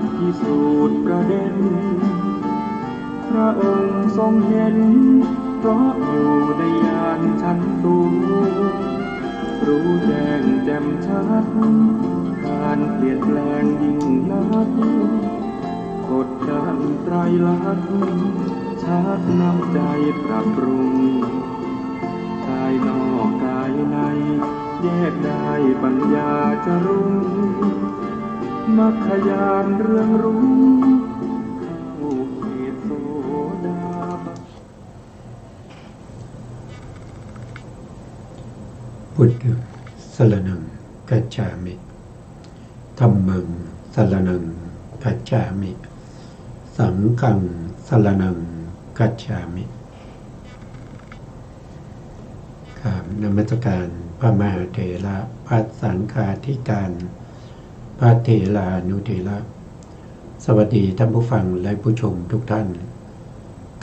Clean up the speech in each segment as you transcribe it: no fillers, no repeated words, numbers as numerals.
กพิสูจน์ประเด็นพระองค์ทรงเห็นเพราะอยู่ในญาณชั้นสูงรู้แจ้งแจ่มชัดการเปลี่ยนแปลงยิ่งนักกดดันไตรลักษณ์ชักนำใจปรับปรุงกายนอกกายในแยกได้ปัญญาจะรุ่งมัคคยานเรื่องรู้เข้าเขตโสดาบันพุทธังสรณังคัจฉามิธัมมังสรณังคัจฉามิสังฆังสรณังคัจฉามิครับนมัสการพระมหาเถระพระสังฆาธิการพระเถรานุเถระสวัสดีท่านผู้ฟังและผู้ชมทุกท่าน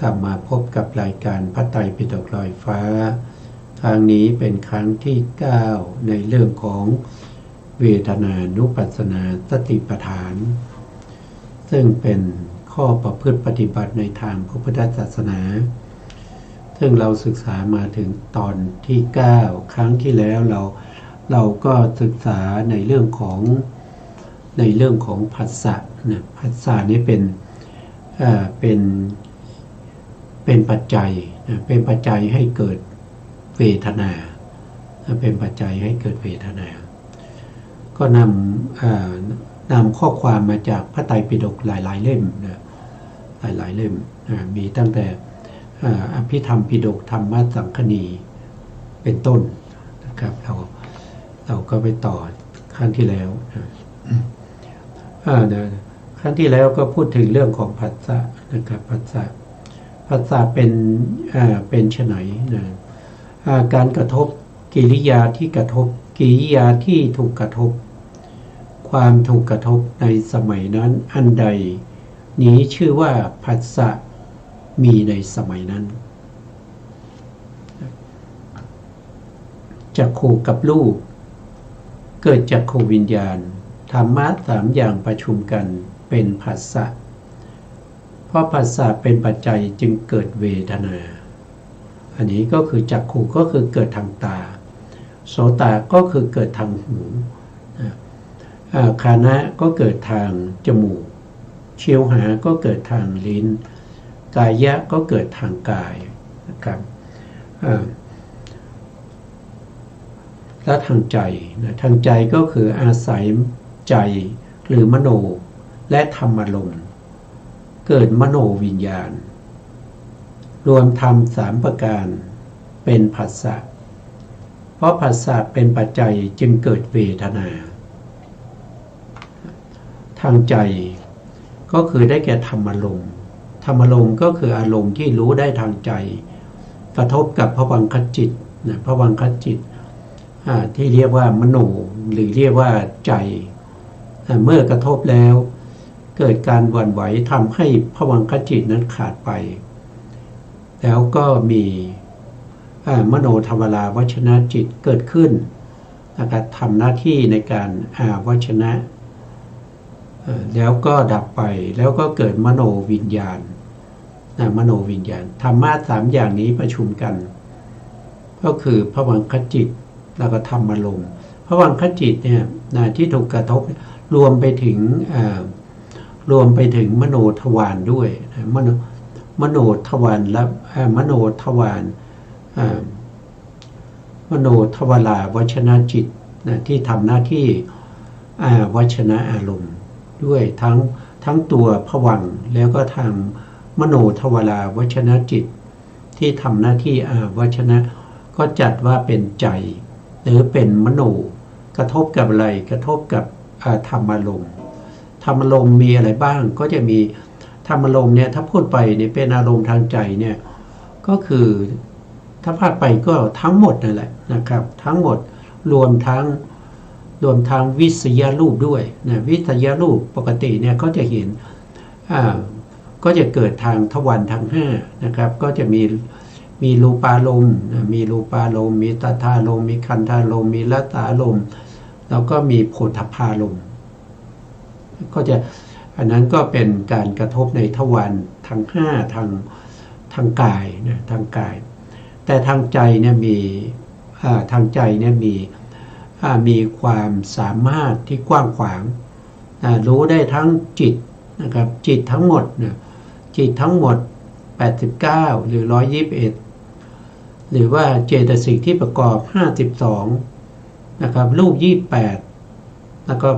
กลับมาพบกับรายการพระไตรปิฎกลอยฟ้าครั้งนี้เป็นครั้งที่ 9ในเรื่องของเวทนานุปัสสนาสติปัฏฐาน ซึ่งเป็นข้อประพฤติปฏิบัติในทางพระพุทธศาสนาซึ่งเราศึกษามาถึงตอนที่ 9ครั้งที่แล้วเราก็ศึกษาในเรื่องของผัสสะนะผัสสะนี้เป็นปัจจัยนะเป็นปัจจัยให้เกิดเวทนาเป็นปัจจัยให้เกิดเวทนาก็นำข้อความมาจากพระไตรปิฎกหลายๆเล่มนะหลายๆเล่มมีตั้งแต่อภิธรรมปิฎกธรรมสังคณีเป็นต้นนะครับเราก็ไปต่อครั้งที่แล้วครั้งที่แล้วก็พูดถึงเรื่องของผัสสะนะครับผัสสะเป็นไฉนนะการกระทบกิริยาที่กระทบกิริยาที่ถูกกระทบความถูกกระทบในสมัยนั้นอันใดนี้ชื่อว่าผัสสะมีในสมัยนั้นจักขุกับรูปเกิดจักขุวิญญาณธรรมะ3อย่างประชุมกันเป็นผัสสะเพราะผัสสะเป็นปัจจัยจึงเกิดเวทนาอันนี้ก็คือจักขุก็คือเกิดทางตาโสตก็คือเกิดทางหูคานะก็เกิดทางจมูกชิวหาก็เกิดทางลิ้นกายะก็เกิดทางกายนะครับและทางใจนะทางใจก็คืออาศัยใจหรือมโนและธรรมารมณ์เกิดมโนวิญญาณรวมธรรม3ประการเป็นผัสสะเพราะผัสสะเป็นปัจจัยจึงเกิดเวทนาทางใจก็คือได้แก่ธรรมารมณ์ธรรมารมณ์ก็คืออารมณ์ที่รู้ได้ทางใจกระทบกับภวังคจิตนะภวังคจิตที่เรียกว่ามโนหรือเรียกว่าใจเมื่อกระทบแล้วเกิดการหวั่นไหวทำให้ภวังคจิตนั้นขาดไปแล้วก็มีมโนธรรมลาวชนะจิตเกิดขึ้นนะครับทำหน้าที่ในการวชนะแล้วก็ดับไปแล้วก็เกิดมโนวิญญาณมโนวิญญาณธรรมะ3อย่างนี้ประชุมกันก็คือภวังคจิตแล้วก็ธรรมารมณ์ภวังคจิตเนี่ยที่ถูกกระทบรวมไปถึงมโนทวารด้วยมโนทวารและมโนทวารมโนทวาราวชนะจิตที่ทำหน้าที่วชนะอารมณ์ด้วยทั้งตัวภวังค์แล้วก็ทางมโนทวาราวชนะจิตที่ทำหน้าที่วชนะก็จัดว่าเป็นใจหรือเป็นมโนกระทบกับอะไรกระทบกับธรรมารมณ์ธรรมารมณ์มีอะไรบ้างก็จะมีธรรมารมณ์เนี่ยถ้าพูดไปเนี่ยเป็นอารมณ์ทางใจเนี่ยก็คือถ้าพาดไปก็ทั้งหมดนั่นแหละนะครับทั้งหมดรวมทั้งวิสยรูปด้วยนะวิสยรูปปกติเนี่ยก็จะเห็นก็จะเกิดทางทวารทั้ง5นะครับก็จะมีรูปารมณ์มีรูปารมณ์มีตถารมณ์มีคันธารมณ์มีรสารมณ์แล้วก็มีโผฏฐัพพารมณ์ก็จะ อันนั้นก็เป็นการกระทบในทวารทั้ง5ทางกายนะทางกายแต่ทางใจเนี่ยทางใจเนี่ยมีความสามารถที่กว้างขวางรู้ได้ทั้งจิตนะครับจิตทั้งหมดนะจิตทั้งหมด89หรือ121หรือว่าเจตสิกที่ประกอบ52นะครับรูป28แล้วก็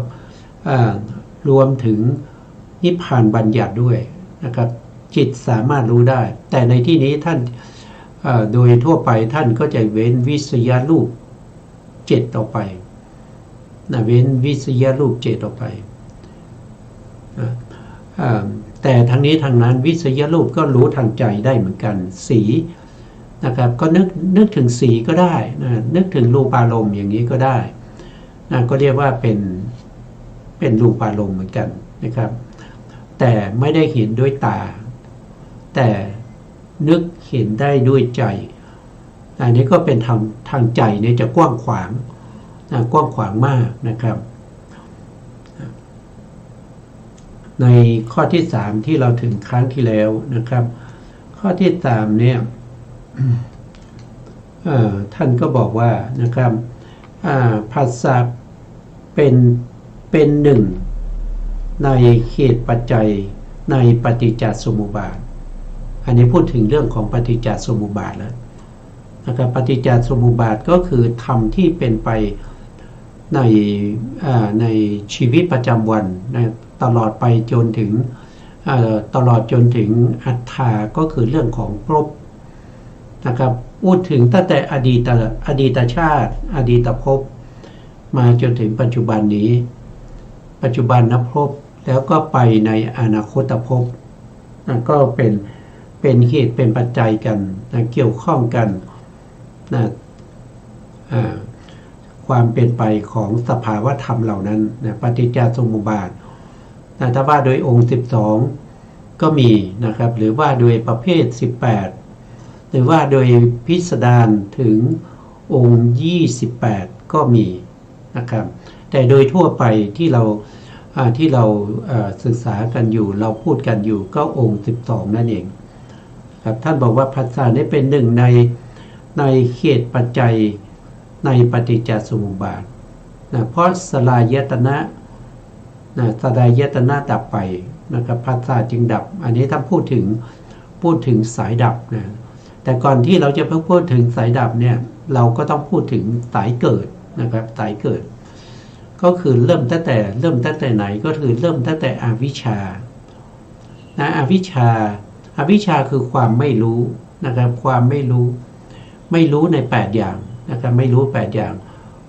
รวมถึงนิพพานบัญญัติด้วยนะครับจิตสามารถรู้ได้แต่ในที่นี้ท่านโดยทั่วไปท่านก็จะเว้นวิสยรูป7ออกไปนะเว้นวิสยรูป7ออกไปแต่ทางนี้ทางนั้นวิสยรูปก็รู้ทางใจได้เหมือนกันสีนะครับก็นึกถึงสีก็ได้นะนึกถึงรูปารมณ์อย่างนี้ก็ได้นะก็เรียกว่าเป็นรูปารมณ์เหมือนกันนะครับแต่ไม่ได้เห็นด้วยตาแต่นึกเห็นได้ด้วยใจอันนี้ก็เป็นทางใจเนี่ยจะกว้างขวางกว้างขวางมากนะครับในข้อที่3ที่เราถึงครั้งที่แล้วนะครับข้อที่3เนี่ยท่านก็บอกว่านะครับภาษาเป็นหนึ่งในเหตุปัจจัยในปฏิจจสมุปบาทอันนี้พูดถึงเรื่องของปฏิจจสมุปบาทแล้วนะครับปฏิจจสมุปบาทก็คือธรรมที่เป็นไปในชีวิตประจำวันนะตลอดไปจนถึงอัตถาก็คือเรื่องของภพนะครับพูดถึงตั้งแต่อดีตชาติอดีตภพมาจนถึงปัจจุบันนี้ปัจจุบันภพแล้วก็ไปในอนาคตภพก็เป็นเหตุเป็นปัจจัยกันนะเกี่ยวข้องกันนะความเป็นไปของสภาวะธรรมเหล่านั้นนะปฏิจจสมุปบาทนะถ้าว่าโดยองค์12ก็มีนะครับหรือว่าโดยประเภท18หรือว่าโดยพิสดารถึงองค์28ก็มีนะครับแต่โดยทั่วไปที่เราศึกษากันอยู่เราพูดกันอยู่ก็องค์12นั่นเองครับท่านบอกว่าภาษานี้เป็นหนึ่งในเหตุปัจจัยในปฏิจจสมุปบาทนะเพราะสลายตนะสลายตนะดับไปนะครับภาษาจึงดับอันนี้ถ้าพูดถึงสายดับนะแต่ก่อนที่เราจะพูดถึงสายดับเนี่ยเราก็ต้องพูดถึงสายเกิดนะครับสายเกิดก็คือเริ่มตั้งแต่ไหนก็คือเริ่มตั้งแต่อวิชชานะอวิชชาคือความไม่รู้นะครับความไม่รู้ใน8อย่างนะครับไม่รู้8อย่าง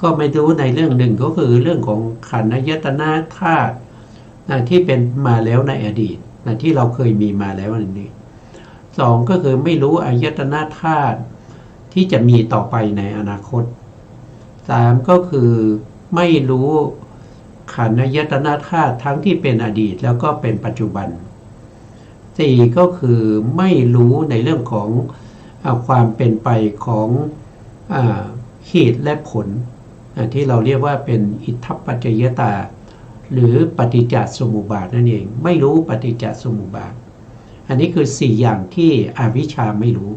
ก็ไม่รู้ในเรื่องหนึ่งก็คือเรื่องของขันธ์อายตนะธาตุที่เป็นมาแล้วในอดีตที่เราเคยมีมาแล้วนั่นเอง2ก็คือไม่รู้อายตนะธาตุที่จะมีต่อไปในอนาคต3ก็คือไม่รู้ขันธ์อายตนะธาตุทั้งที่เป็นอดีตแล้วก็เป็นปัจจุบัน4ก็คือไม่รู้ในเรื่องของความเป็นไปของเหตุและผลที่เราเรียกว่าเป็นอิทธัปปัจจยตาหรือปฏิจจสมุปบาทนั่นเองไม่รู้ปฏิจจสมุปบาทอันนี้คือ4อย่างที่อวิชชาไม่รู้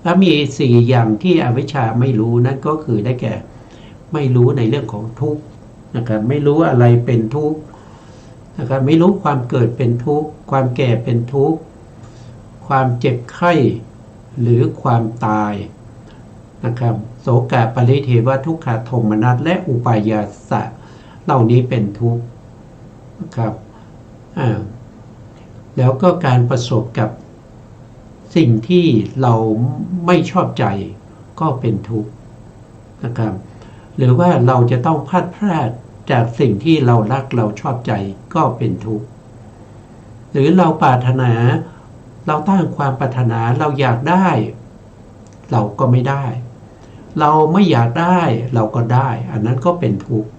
แล้วมี4อย่างที่อวิชชาไม่รู้นั่นก็คือได้แก่ไม่รู้ในเรื่องของทุกข์นะครับไม่รู้อะไรเป็นทุกข์นะครับไม่รู้ความเกิดเป็นทุกข์ความแก่เป็นทุกข์ความเจ็บไข้หรือความตายนะครับโสกะปริเทวทุกขโทมนัสและอุปายาสะเหล่านี้เป็นทุกข์นะครับแล้วก็การประสบกับสิ่งที่เราไม่ชอบใจก็เป็นทุกข์นะครับหรือว่าเราจะต้องพลาดพลาดจากสิ่งที่เรารักเราชอบใจก็เป็นทุกข์หรือเราปรารถนาเราตั้งความปรารถนาเราอยากได้เราก็ไม่ได้เราไม่อยากได้เราก็ได้อันนั้นก็เป็นทุกข์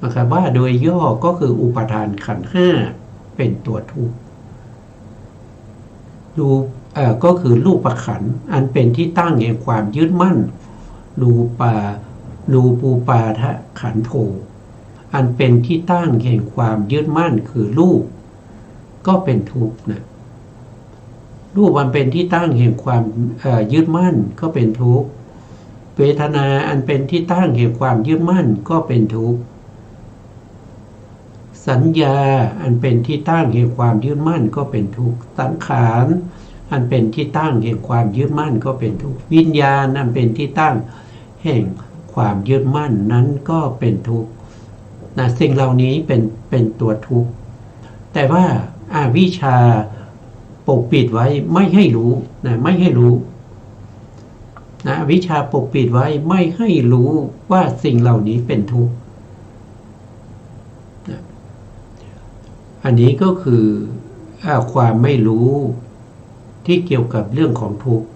นะครับว่าโดยย่อก็คืออุปทานขันธ์5เป็นตัวทุกข์ก็คือรูปขันธ์อันเป็นที่ตั้งแห่งความยึดมั่นรูปูปาทะขันโธ อันเป็นที่ตั้งแห่งความยึดมั่นคือรูปก็เป็นทุกข์นะรูปอันเป็นที่ตั้งแห่งความยึดมั่นก็เป็นทุกข์เวทนาอันเป็นที่ตั้งแห่งความยึดมั่นก็เป็นทุกข์สัญญาอันเป็นที่ตั้งแห่งความยึดมั่นก็เป็นทุกข์สังขารอันเป็นที่ตั้งแห่งความยึดมั่นก็เป็นทุกข์วิญญาณอันเป็นที่ตั้งแห่งความยึดมั่นนั้นก็เป็นทุกข์นะสิ่งเหล่านี้เป็นตัวทุกข์แต่ว่าอาวิชชาปกปิดไว้ไม่ให้รู้นะไม่ให้รู้นะวิชชาปกปิดไว้ไม่ให้รู้ว่าสิ่งเหล่านี้เป็นทุกข์นะอันนี้ก็คือความไม่รู้ที่เกี่ยวกับเรื่องของทุกข์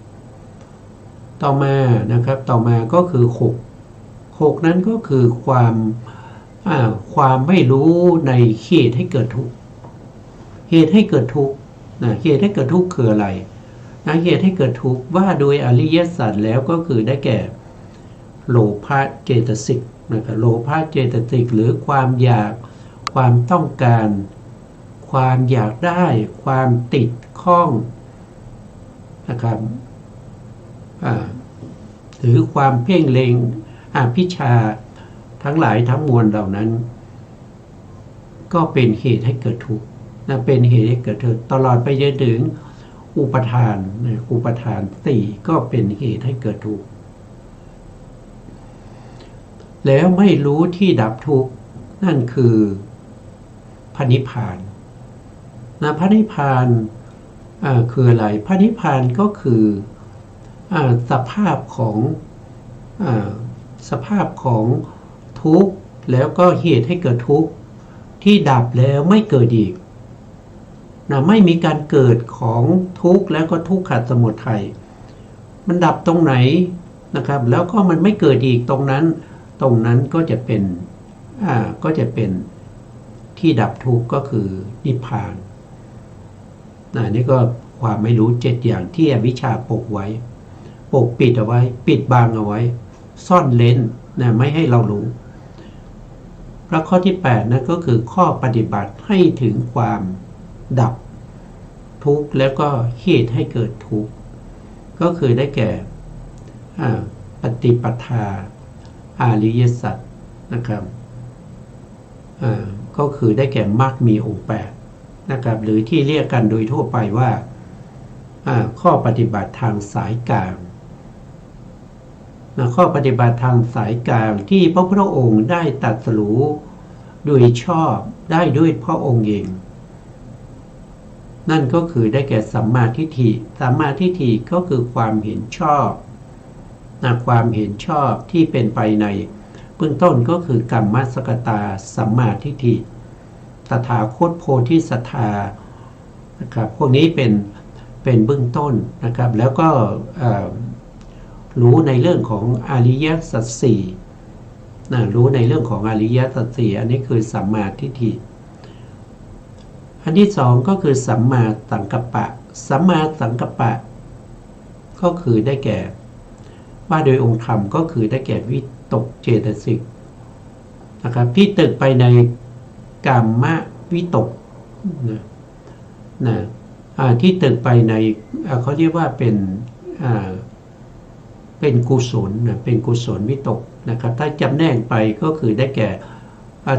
ต่อมานะครับต่อมาก็คือหกนั้นก็คือความไม่รู้ในเหตุให้เกิดทุกข์เหตุให้เกิดทุกข์นะเหตุให้เกิดทุกข์คืออะไรนะเหตุให้เกิดทุกข์ว่าโดยอริยสัจแล้วก็คือได้แก่โลภะเจตสิกนะครับโลภะเจตสิกหรือความอยากความต้องการความอยากได้ความติดข้องนะครับหรือความเพ่งเล็งอภิชฌาทั้งหลายทั้งมวลเหล่านั้นก็เป็นเหตุให้เกิดทุกข์นะเป็นเหตุให้เกิดทุกข์ตลอดไปจนถึงอุปทานอุปทานสี่ก็เป็นเหตุให้เกิดทุกข์แล้วไม่รู้ที่ดับทุกข์นั่นคือพระนิพพานนะพระนิพพานคืออะไรพระนิพพานก็คือสภาพของทุกข์แล้วก็เหตุให้เกิดทุกข์ที่ดับแล้วไม่เกิดอีกนะไม่มีการเกิดของทุกข์แล้วก็ทุกขสมุทัยมันดับตรงไหนนะครับแล้วก็มันไม่เกิดอีกตรงนั้นก็จะเป็นที่ดับทุกข์ก็คือนิพพานนี่ก็ความไม่รู้7อย่างที่อวิชชาปกไว้ปกปิดเอาไว้ปิดบังเอาไว้ซ่อนเร้นนะไม่ให้เรารู้แล้วข้อที่8นั่นก็คือข้อปฏิบัติให้ถึงความดับทุกข์แล้วก็เหตุให้เกิดทุกข์ก็คือได้แก่ปฏิปทาอริยสัจนะครับก็คือได้แก่มรรคมีองค์8นะครับหรือที่เรียกกันโดยทั่วไปว่าข้อปฏิบัติทางสายกลางข้อปฏิบัติทางสายกลางที่พระพุทธองค์ได้ตรัสรู้โดยชอบได้ด้วยพระองค์เองนั่นก็คือได้แก่สัมมาทิฏฐิสัมมาทิฏฐิก็คือความเห็นชอบความเห็นชอบที่เป็นไปในเบื้องต้นก็คือกัมมัสกตาสัมมาทิฏฐิตถาคตโพธิสัตถานะครับพวกนี้เป็นเบื้องต้นนะครับแล้วก็รู้ในเรื่องของอริยสัจสี่รู้ในเรื่องของอริยสัจสี่อันนี้คือสัมมาทิฏฐิอันที่สองก็คือสัมมาสังกัปปะสัมมาสังกัปปะก็คือได้แก่ว่าโดยองค์ธรรมก็คือได้แก่วิตกเจตสิกนะครับที่ตึกไปในกามวิตกที่ตึกไปในเขาเรียกว่าเป็นกุศลเป็นกุศลวิตกนะครับถ้าจำแนกไปก็คือได้แก่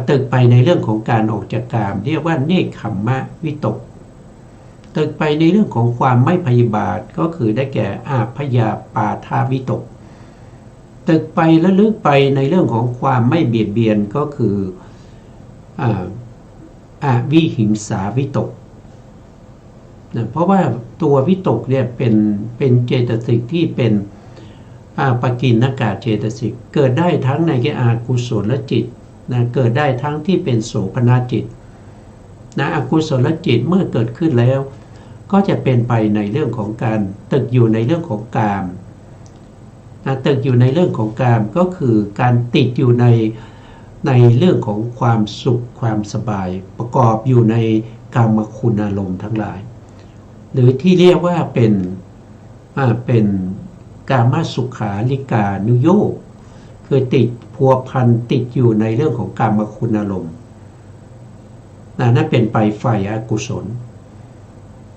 ตึกไปในเรื่องของการออกจากกามเรียกว่าเนกขัมมะวิตกตึกไปในเรื่องของความไม่พยาบาทก็คือได้แก่อาพยาปาทาวิตกตึกไปและลึกไปในเรื่องของความไม่เบียดเบียนก็คือวิหิงสาวิตกเพราะว่าตัววิตกเนี่ยเป็นเจตสิกที่เป็นปกิณณกะเจตสิกเกิดได้ทั้งในอากุศลจิตเกิดได้ทั้งที่เป็นโสภณจิตอกุศลจิตเมื่อเกิดขึ้นแล้วก็จะเป็นไปในเรื่องของการตึกอยู่ในเรื่องของกามตึกอยู่ในเรื่องของกามก็คือการติดอยู่ในเรื่องของความสุขความสบายประกอบอยู่ในกามคุณอารมณ์ทั้งหลายหรือที่เรียกว่าเป็นกามสุขาริกานุโยค คือติดพัวพันติดอยู่ในเรื่องของกามคุณอารมณ์นั่นเป็นไปฝ่ายอกุศล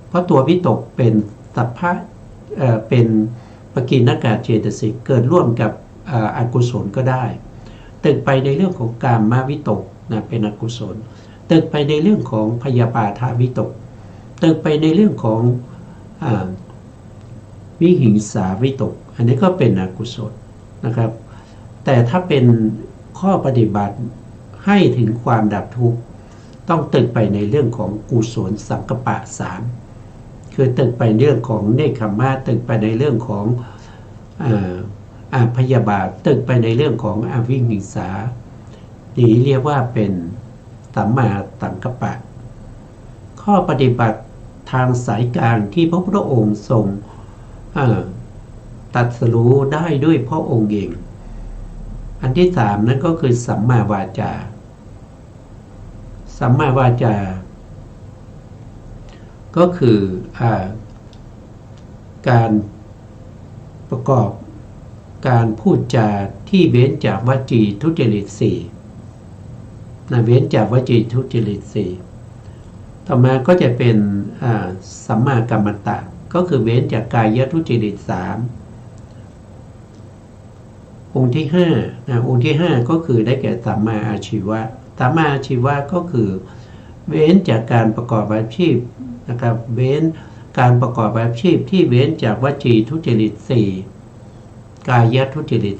เพราะตัววิตกเป็นสัพพะเป็นปกิณกเจตสิกเกิดร่วมกับอกุศลก็ได้ตึกไปในเรื่องของกามวิตกเป็นอกุศลตึกไปในเรื่องของพยาบาทวิตกตึกไปในเรื่องของวิหิงสาวิตกอันนี้ก็เป็นอกุศลนะครับแต่ถ้าเป็นข้อปฏิบัติให้ถึงความดับทุกข์ต้องตึกไปในเรื่องของกุศลสังกัปปะ3คือตึกไปเรื่องของเนคขมมะตึกไปในเรื่องของพยาบาทตึกไปในเรื่องของอวิหิงสานี่เรียกว่าเป็นสัมมาสังกัปปะข้อปฏิบัติทางสายกลางที่พระพุทธองค์ทรงตรัสรู้ได้ด้วยพระองค์เองอันที่3นั่นก็คือสัมมาวาจาสัมมาวาจาก็คือการประกอบการพูดจาที่เว้นจากวจีทุจริต4เว้นจากวจีทุจริต4ต่อมาก็จะเป็นสัมมากัมมันตะก็คือเว้นจากกายทุจริต3องค์ที่องค์ที่5ก็คือได้แก่สัมมาอาชีวะสัมมาอาชีวะก็คือเว้นจากการประกอบอาชีพนะครับเว้นการประกอบอาชีพที่เว้นจากวจีทุจริต4กายทุจริต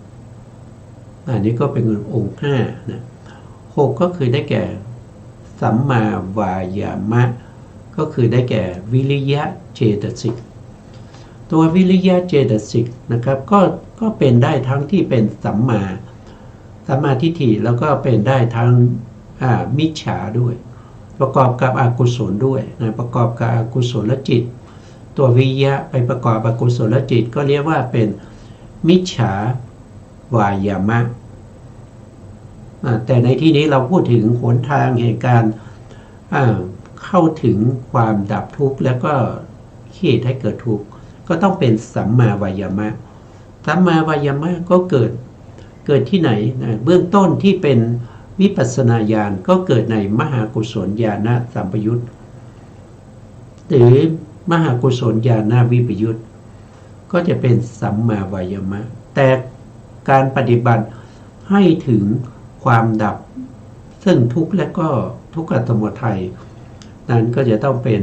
3อันนี้ก็เป็นองค์5นะ6ก็คือได้แก่สัมมาวายามะก็คือได้แก่วิริยะเจตสิกตัววิริยะเจตสิกนะครับก็เป็นได้ทั้งที่เป็นสัมมาทิฏฐิแล้วก็เป็นได้ทั้งมิจฉาด้วยประกอบกับอกุศลด้วยนะประกอบกับอกุศลจิตตัววิริยะไปประกอบอกุศลจิตก็เรียกว่าเป็นมิจฉาวายามะแต่ในที่นี้เราพูดถึงหนทางแห่งการเข้าถึงความดับทุกข์แล้วก็เหตุให้เกิดทุกข์ก็ต้องเป็นสัมมาวายามะสัมมาวายามะก็เกิดที่ไหนนะเบื้องต้นที่เป็นวิปัสสนาญาณก็เกิดในมหากุศลญาณสัมปยุตหรือมหากุศลญาณวิปยุตก็จะเป็นสัมมาวายามะแต่การปฏิบัติให้ถึงความดับซึ่งทุกข์และก็ทุกขสมุทัยนั้นก็จะต้องเป็น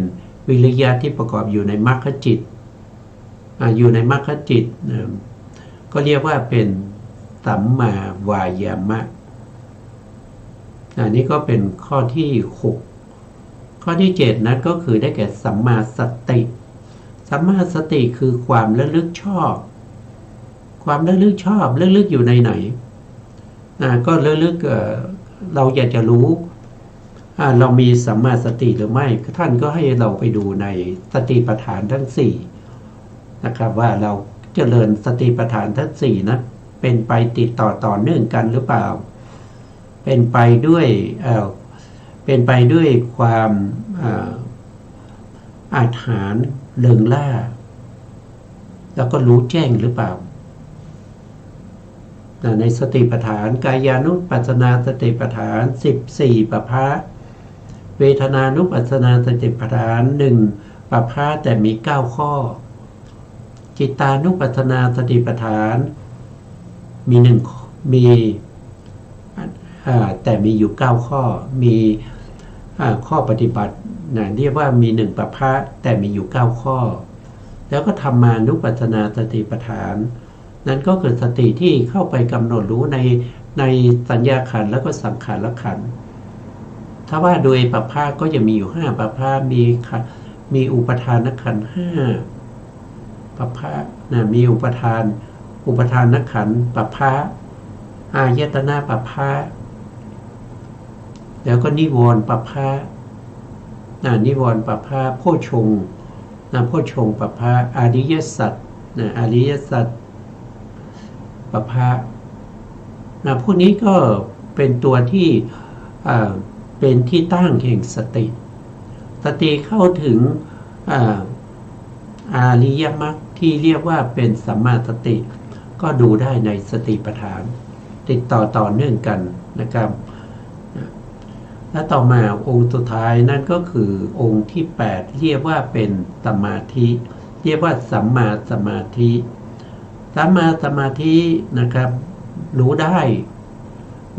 วิริยะที่ประกอบอยู่ในมรรคจิตอยู่ในมรรคจิตก็เรียกว่าเป็นสัมมาวายามะอันนี้ก็เป็นข้อที่6ข้อที่7นั้นก็คือได้แก่สัมมาสติสัมมาสติคือความระลึกชอบความระลึกชอบระลึกอยู่ในไหนก็ระลึกเราอยากจะรู้เรามีสัมมาสติหรือไม่ท่านก็ให้เราไปดูในสติปัฏฐานทั้ง4นะครับว่าเราเจริญสติปัฏฐานทั้ง4นะเป็นไปติดต่อเนื่องกันหรือเปล่าเป็นไปด้วยความอาถรรพ์เริงร่าแล้วก็รู้แจ้งหรือเปล่าในสติปัฏฐานกายานุปัสสนาสติปัฏฐาน14ปภะเวทนานุปัสสนาสติปัฏฐาน1ปภะแต่มี9ข้อจิตานุปัสสนาสติปัฏฐานมีแต่มีอยู่9ข้อมีข้อปฏิบัติเรียกว่ามี1ปภะแต่มีอยู่9ข้อแล้วก็ธรรมานุปัสสนาสติปัฏฐานนั้นก็คือสติที่เข้าไปกำหนดรู้ในสัญญาขันธ์แล้วก็สังขารขันธ์ถ้าว่าโดยปภะก็จะมีอยู่5ปภะมีอุปทานขันธ์5ปภะมีอุปทานขันธ์ปภะอายตนะปภะแล้วก็นิวรณ์ปภะนิวรณ์ปภะโพชฌงค์โพชฌงค์ปภะอริยสัจอริยสัจปภะพวกนี้ก็เป็นตัวที่เป็นที่ตั้งแห่งสติเข้าถึงอริยมรรคที่เรียกว่าเป็นสัมมาสติ ก็ดูได้ในสติปัฏฐานติดต่อเนื่องกันนะครับและต่อมาองค์สุดท้ายนั่นก็คือองค์ที่8เรียกว่าเป็นสมาธิเรียกว่าสัมมาสมาธิสัมมาสมาธินะครับรู้ได้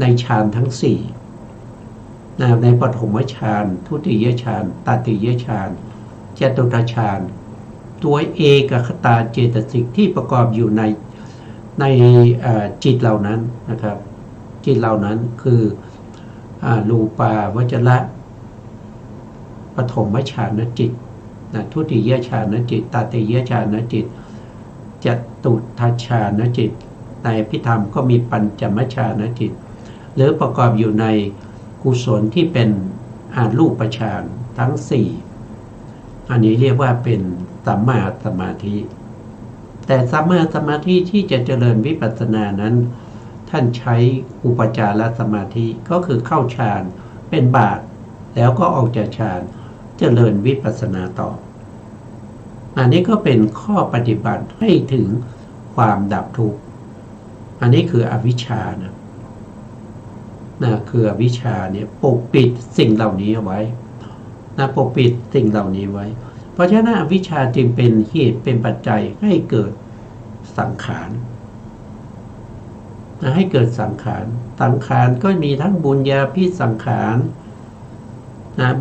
ในฌานทั้ง4ในปฐมฌานทุติยฌานตติยฌานจตุตฌานตัวเอกคตาเจตสิกที่ประกอบอยู่ในจิตเหล่านั้นนะครับจิตเหล่านั้นคือรูปาวจระปฐมฌานจิตทุติยฌานจิตตติยฌานจิตจตุทัชฌานจิตในพิธรรมก็มีปัญจมฌานจิตหรือประกอบอยู่ในกุศลที่เป็นรูปฌานทั้ง4อันนี้เรียกว่าเป็นสัมมาสมาธิแต่สัมมาสมาธิที่จะเจริญวิปัสสนานั้นท่านใช้อุปจารสมาธิก็คือเข้าฌานเป็นบาทแล้วก็ออกจากฌานเจริญวิปัสสนาต่ออันนี้ก็เป็นข้อปฏิบัติให้ถึงความดับทุกข์อันนี้คืออวิชชานะคืออวิชชาเนี่ยปกปิดสิ่งเหล่านี้เอาไว้ปกปิดสิ่งเหล่านี้ไว้เพราะฉะนั้นอวิชชาจึงเป็นเหตุเป็นปัจจัยให้เกิดสังขารให้เกิดสังขารก็มีทั้งบุญญาภิสังขาร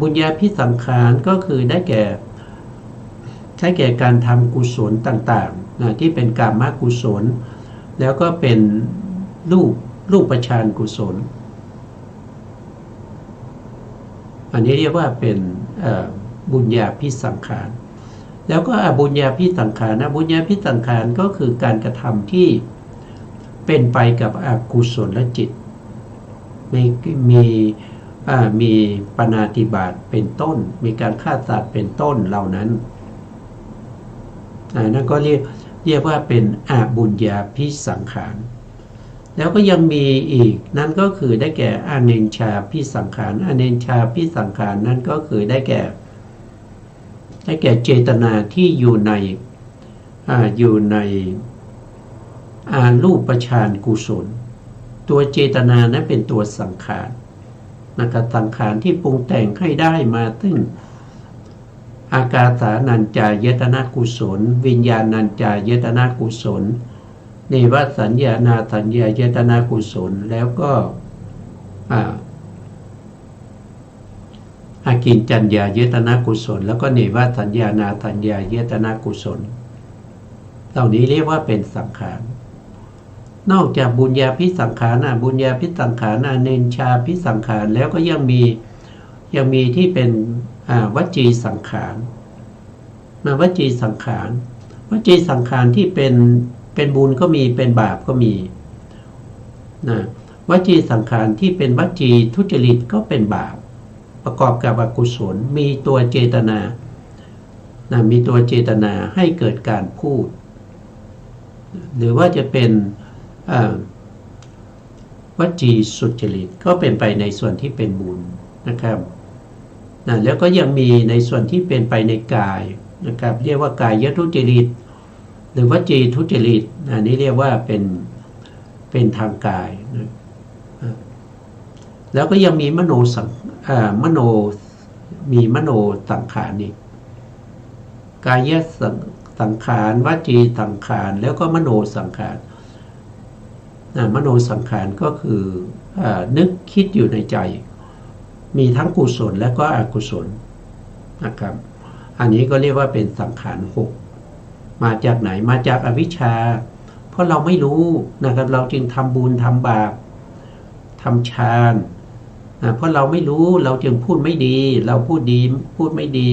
บุญญาภิสังขารก็คือได้แก่การทำกุศลต่างๆที่เป็นกามกุศลแล้วก็เป็นรูปฌานกุศลอันนี้เรียกว่าเป็นบุญญาภิสังขารแล้วก็อบุญญาภิสังขารบุญญาภิสังขารก็คือการกระทำที่เป็นไปกับอกุศลและจิตมีปณาติบาตเป็นต้นมีการฆ่าสัตว์เป็นต้นเหล่านั้นนั่นก็เรียกว่าเป็นอบุญญาภิสังขารแล้วก็ยังมีอีกนั่นก็คือได้แก่อเนญชาภิสังขารอเนญชาภิสังขารนั่นก็คือได้แก่เจตนาที่อยู่ในรูปฌานกุศลตัวเจตนานั้นเป็นตัวสังขารนะครับสังขารที่ปรุงแต่งให้ได้มาซึ่งอากาสานัญจายตนะกุศลวิญญาณัญจายตนะกุศลเนวสัญญานาสัญญายตนะกุศลแล้วก็อากินจัญญายตนะกุศลแล้วก็เนวสัญญานาสัญญายตนะกุศลเหล่านี้เรียกว่าเป็นสังขารนอกจากบุญญาภิสังขารบุญญาภิสังขารอเนญชาภิสังขารแล้วก็ยังมีที่เป็นวจีสังขารวจีสังขารวจีสังขารที่เป็นบุญก็มีเป็นบาปก็มีวจีสังขารที่เป็นวจีทุจริตก็เป็นบาปประกอบกับอกุศลมีตัวเจตนามีตัวเจตนาให้เกิดการพูดหรือว่าจะเป็นวจีสุจริตก็เป็นไปในส่วนที่เป็นบุญนะครับแล้วก็ยังมีในส่วนที่เป็นไปในกายนะครับเรียกว่ากายทุจริตหรือวจีทุจริตอันนี้เรียกว่าเป็นทางกายนะแล้วก็ยังมีมโนสังขารอีกกายสังขารวจีสังขารแล้วก็มโนสังขารมโนสังขารก็คือนึกคิดอยู่ในใจมีทั้งกุศลและก็อกุศลนะครับอันนี้ก็เรียกว่าเป็นสังขาร6มาจากไหนมาจากอวิชชาเพราะเราไม่รู้นะครับเราจึงทำบุญทำบาปทำฌานเพราะเราไม่รู้เราจึงพูดไม่ดีเราพูดดีพูดไม่ดี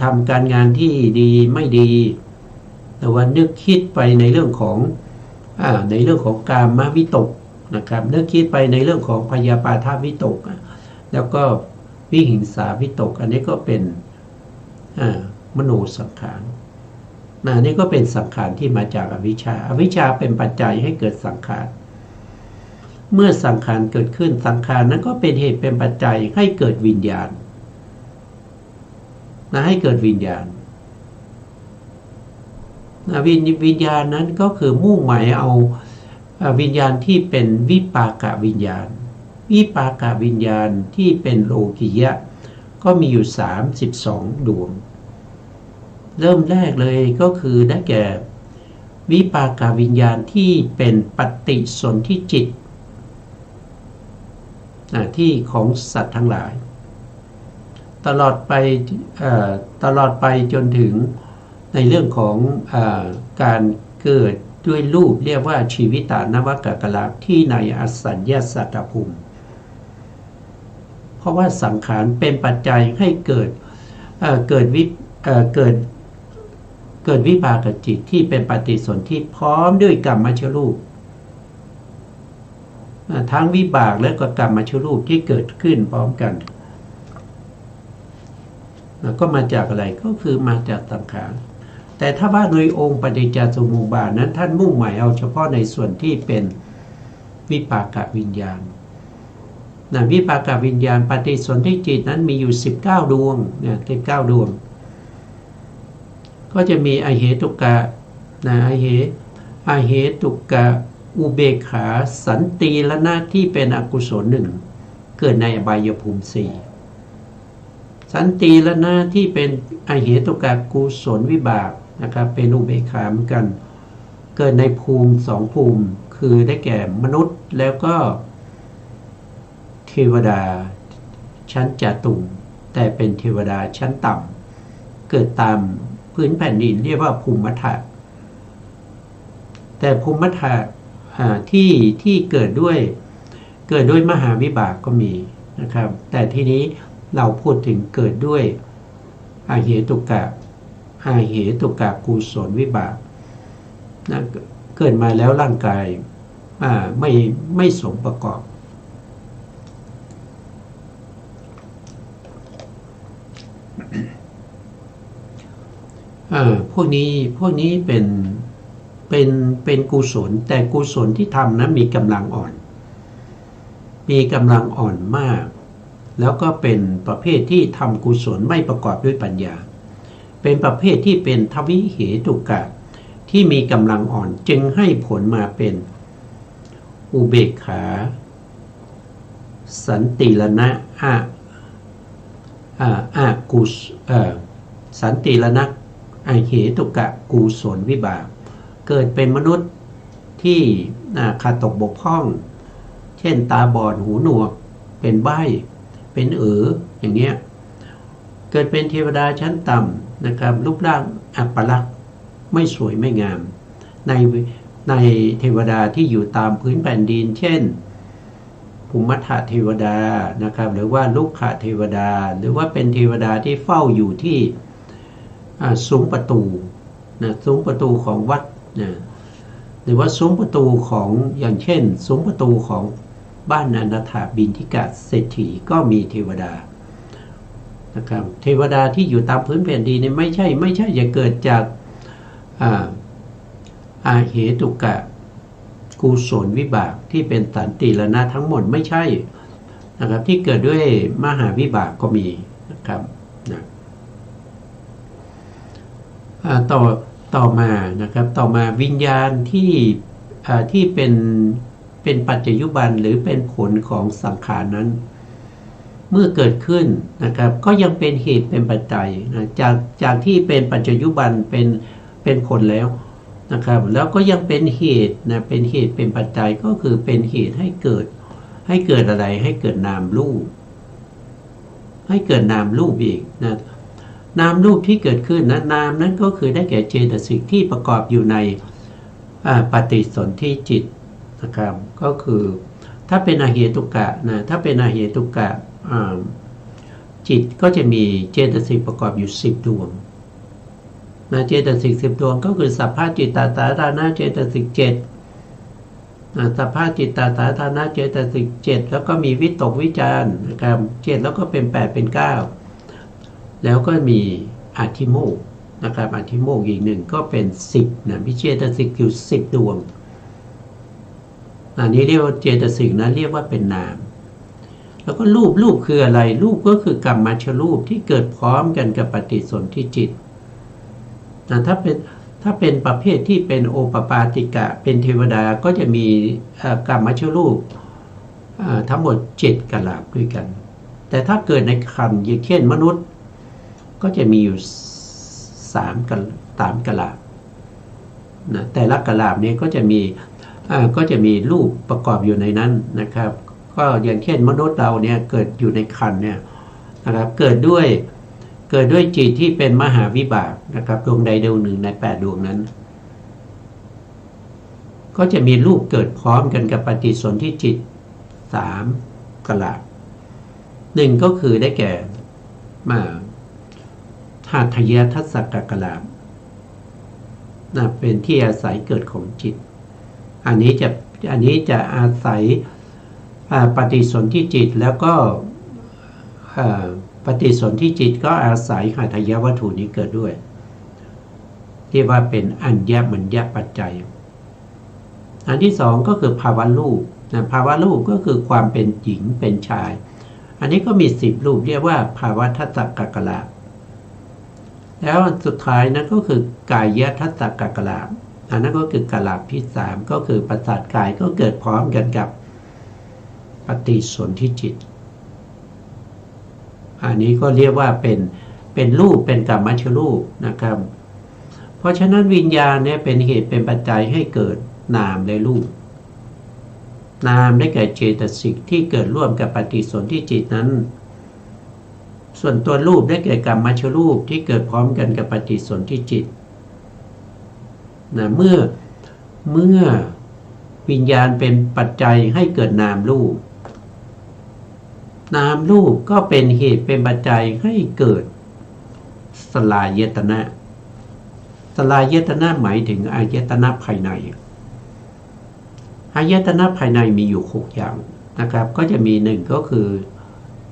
ทำการงานที่ดีไม่ดีแต่ว่านึกคิดไปในเรื่องของกามวิตกนะครับนึกคิดไปในเรื่องของพยาปาทวิตกแล้วก็วิหิงสาวิตกอันนี้ก็เป็นมโนสังขารนี่ก็เป็นสังขารที่มาจากอวิชชาอวิชชาเป็นปัจจัยให้เกิดสังขารเมื่อสังขารเกิดขึ้นสังขารนั้นก็เป็นเหตุเป็นปัจจัยให้เกิดวิญญาณให้เกิดวิญญาณ วิญญาณนั้นก็คือมุ่งหมายเอาวิญญาณที่เป็นวิปากวิญญาณวิปากวิญญาณที่เป็นโลกิยะก็มีอยู่32ดวงเริ่มแรกเลยก็คือได้แก่วิปากวิญญาณที่เป็นปฏิสนธิจิตที่ของสัตว์ทั้งหลายตลอดไปจนถึงในเรื่องของการเกิดด้วยรูปเรียกว่าชีวิตานวกกะลาที่ในอสัญญาสัตตภูมิเพราะว่าสังขารเป็นปัจจัยให้เกิดวิปากจิตที่เป็นปฏิสนธิพร้อมด้วยกรรมชรูปทั้งวิบากและก็กรรมชรูปที่เกิดขึ้นพร้อมกันก็มาจากอะไรก็คือมาจากสังขารแต่ถ้าว่าโดยองค์ปฏิจจสมุปบาทนั้นท่านมุ่งหมายเอาเฉพาะในส่วนที่เป็นวิปากวิญญาณวิปากวิญญาณปฏิสนธิจิตนั้นมีอยู่19ดวง19ดวงก็จะมีอเหตุกะอเหตุกะอุเบกขาสันติลนะที่เป็นอกุศลหนึ่งเกิดในอบายภูมิ4สันติลนะที่เป็นอเหตุกะกุศลวิบากนะครับเป็นอุเบกขาเหมือนกันเกิดในภูมิ2ภูมิคือได้แก่มนุษย์แล้วก็เทวดาชั้นจตุมแต่เป็นเทวดาชั้นต่ำเกิดตามพื้นแผ่นดินเรียกว่าภูมิมัทธะแต่ภูมิมัทธะที่เกิดด้วยมหาวิบากก็มีนะครับแต่ทีนี้เราพูดถึงเกิดด้วยอาเหตุกะกุศลวิบากนะเกิดมาแล้วร่างกายไม่สมประกอบพวกนี้เป็นกุศลแต่กุศลที่ทำนั้นมีกำลังอ่อนมากแล้วก็เป็นประเภทที่ทำกุศลไม่ประกอบด้วยปัญญาเป็นประเภทที่เป็นทวิเหตุกะที่มีกำลังอ่อนจึงให้ผลมาเป็นอุเบกขาสันติลนะสันติลนะอเหตุกะกุศลวิบากเกิดเป็นมนุษย์ที่ขาดตกบกพร่องเช่นตาบอดหูหนวกเป็นใบ้เป็นอย่างเงี้ยเกิดเป็นเทวดาชั้นต่ำนะครับรูปร่างอัปลักษณ์ไม่สวยไม่งามในเทวดาที่อยู่ตามพื้นแผ่นดินเช่นภูมิมัทธเทวดานะครับหรือว่าลุกขเทวดาหรือว่าเป็นเทวดาที่เฝ้าอยู่ที่ซุ้มประตูซุ้มประตูของวัดหรือว่าซุ้มประตูของอย่างเช่นซุ้มประตูของบ้านอนาถบิณฑิกะเศรษฐีก็มีเทวดานะครับเทวดาที่อยู่ตามพื้นแผ่นดินนี่ไม่ใช่จะเกิดจากอาเหตุกะกุศลวิบากที่เป็นสันติลนะทั้งหมดไม่ใช่นะครับที่เกิดด้วยมหาวิบากก็มีนะครับต่อมานะครับต่อมาวิญญาณที่เป็นปัจจยุบันหรือเป็นผลของสังขารนั้นเมื่อเกิดขึ้นนะครับก็ยังเป็นเหตุเป็นปัจจัยจากที่เป็นปัจจยุบันเป็นผลแล้วนะครับแล้วก็ยังเป็นเหตุเป็นเหตุเป็นปัจจัยก็คือเป็นเหตุให้เกิดอะไรให้เกิดนามรูปอีกนามรูปที่เกิดขึ้นนามนั้นก็คือได้แก่เจตสิกที่ประกอบอยู่ในปฏิสนธิจิตนะครับก็คือถ้าเป็นอเหตุกะถ้าเป็นอเหตุกะจิตก็จะมีเจตสิกประกอบอยู่10ดวงเจตสิก10ดวงก็คือสัพพะจิตตสาธารณเจตสิก7สัพพะจิตตสาธารณเจตสิก7แล้วก็มีวิตกวิจารนะครับ7แล้วก็เป็น8เป็น9แล้วก็มีอธิโมกข์นะครับอธิโมกข์อีกหนึ่งก็เป็น10วิเจตสิกอยู่10ดวงอันนี้เรียกว่าเจตสิกนะเรียกว่าเป็นนามแล้วก็รูปคืออะไรรูปก็คือกรรมชรูปที่เกิดพร้อมกันกับปฏิสนธิจิตถ้ ถ้าเป็นประเภทที่เป็นโอปปาติกะเป็นเทวดาก็จะมีกามชรูปทั้งหมด7กะลาด้วยกันแต่ถ้าเกิดในคันอย่างเช่นมนุษย์ก็จะมีอยู่3กะลานะแต่ละกะลานี้ก็จะมีรูปประกอบอยู่ในนั้นนะครับก็อย่างเช่นมนุษย์เราเนี่ยเกิดอยู่ในคันเนี่ยนะครับเกิดด้วยจิตที่เป็นมหาวิบากนะครับดวงใดดวงหนึ่งใน8ดวงนั้นก็จะมีรูปเกิดพร้อมกันกับปฏิสนธิจิต3กะลาหนึ่งก็คือได้แก่ธาตุยทัสสกกะลานะเป็นที่อาศัยเกิดของจิตอันนี้จะอาศัยปฏิสนธิจิตแล้วก็ปฏิสนธิจิตก็อาศัยหทัยวัตถุนี้เกิดด้วยที่ว่าเป็นอัญญมัญญปัจจัยอันที่สองก็คือภาวะรูปภาวะรูปก็คือความเป็นหญิงเป็นชายอันนี้ก็มี10รูปเรียกว่าภาวะทัสสกกะลาแล้วสุดท้ายนั้นก็คือกายทัสสกกะลาอันนั้นก็คือกะลาที่3ก็คือประสาทกายก็เกิดพร้อมกันกับปฏิสนธิจิตอันนี้ก็เรียกว่าเป็นรูปเป็นกามชรูปนะครับเพราะฉะนั้นวิญญาณเนี่ยเป็นเหตุเป็นปัจจัยให้เกิดนามและรูปนามได้แก่เจตสิกที่เกิดร่วมกับปฏิสนธิจิตนั้นส่วนตัวรูปได้แก่กามชรูปที่เกิดพร้อมกันกับปฏิสนธิจิตนะเมื่อวิญญาณเป็นปัจจัยให้เกิดนามรูปนามรูปก็เป็นเหตุเป็นปัจจัยให้เกิดสลายตนะสลายตนะหมายถึงอายตนะภายในอายตนะภายในมีอยู่6อย่างนะครับก็จะมี1ก็คือ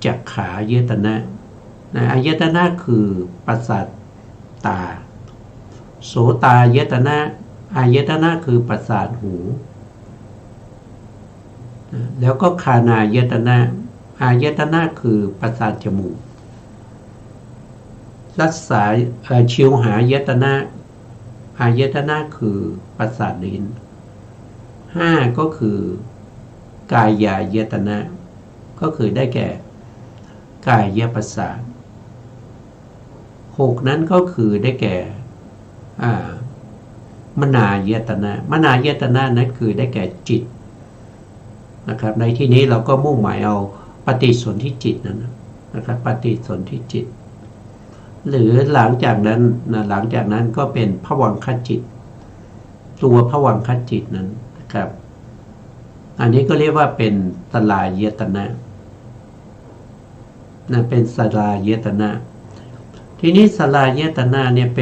จักขายตนะอายตนะคือประสาทตาโสตายตนะอายตนะคือประสาทหูแล้วก็คานายตนะอายตนะคือประสาทจมูกรัศาชิวหายตนะอายตนะคือประสาทลิ้น5ก็คือกายายตนะก็คือได้แก่กายประสาท6นั้นก็คือได้แก่มนายตนะมนายตนะนั้นคือได้แก่จิตนะครับในที่นี้เราก็มุ่งหมายเอาปฏิสนธิจิตนะครับปฏิสนธิจิตหรือหลังจากนั้นก็เป็นภวังคจิตตัวภวังคจิตนั้นนะครับอันนี้ก็เรียกว่าเป็นสลายตนะเป็นสลายตนะทีนี้สลายตนะเนี่ยเ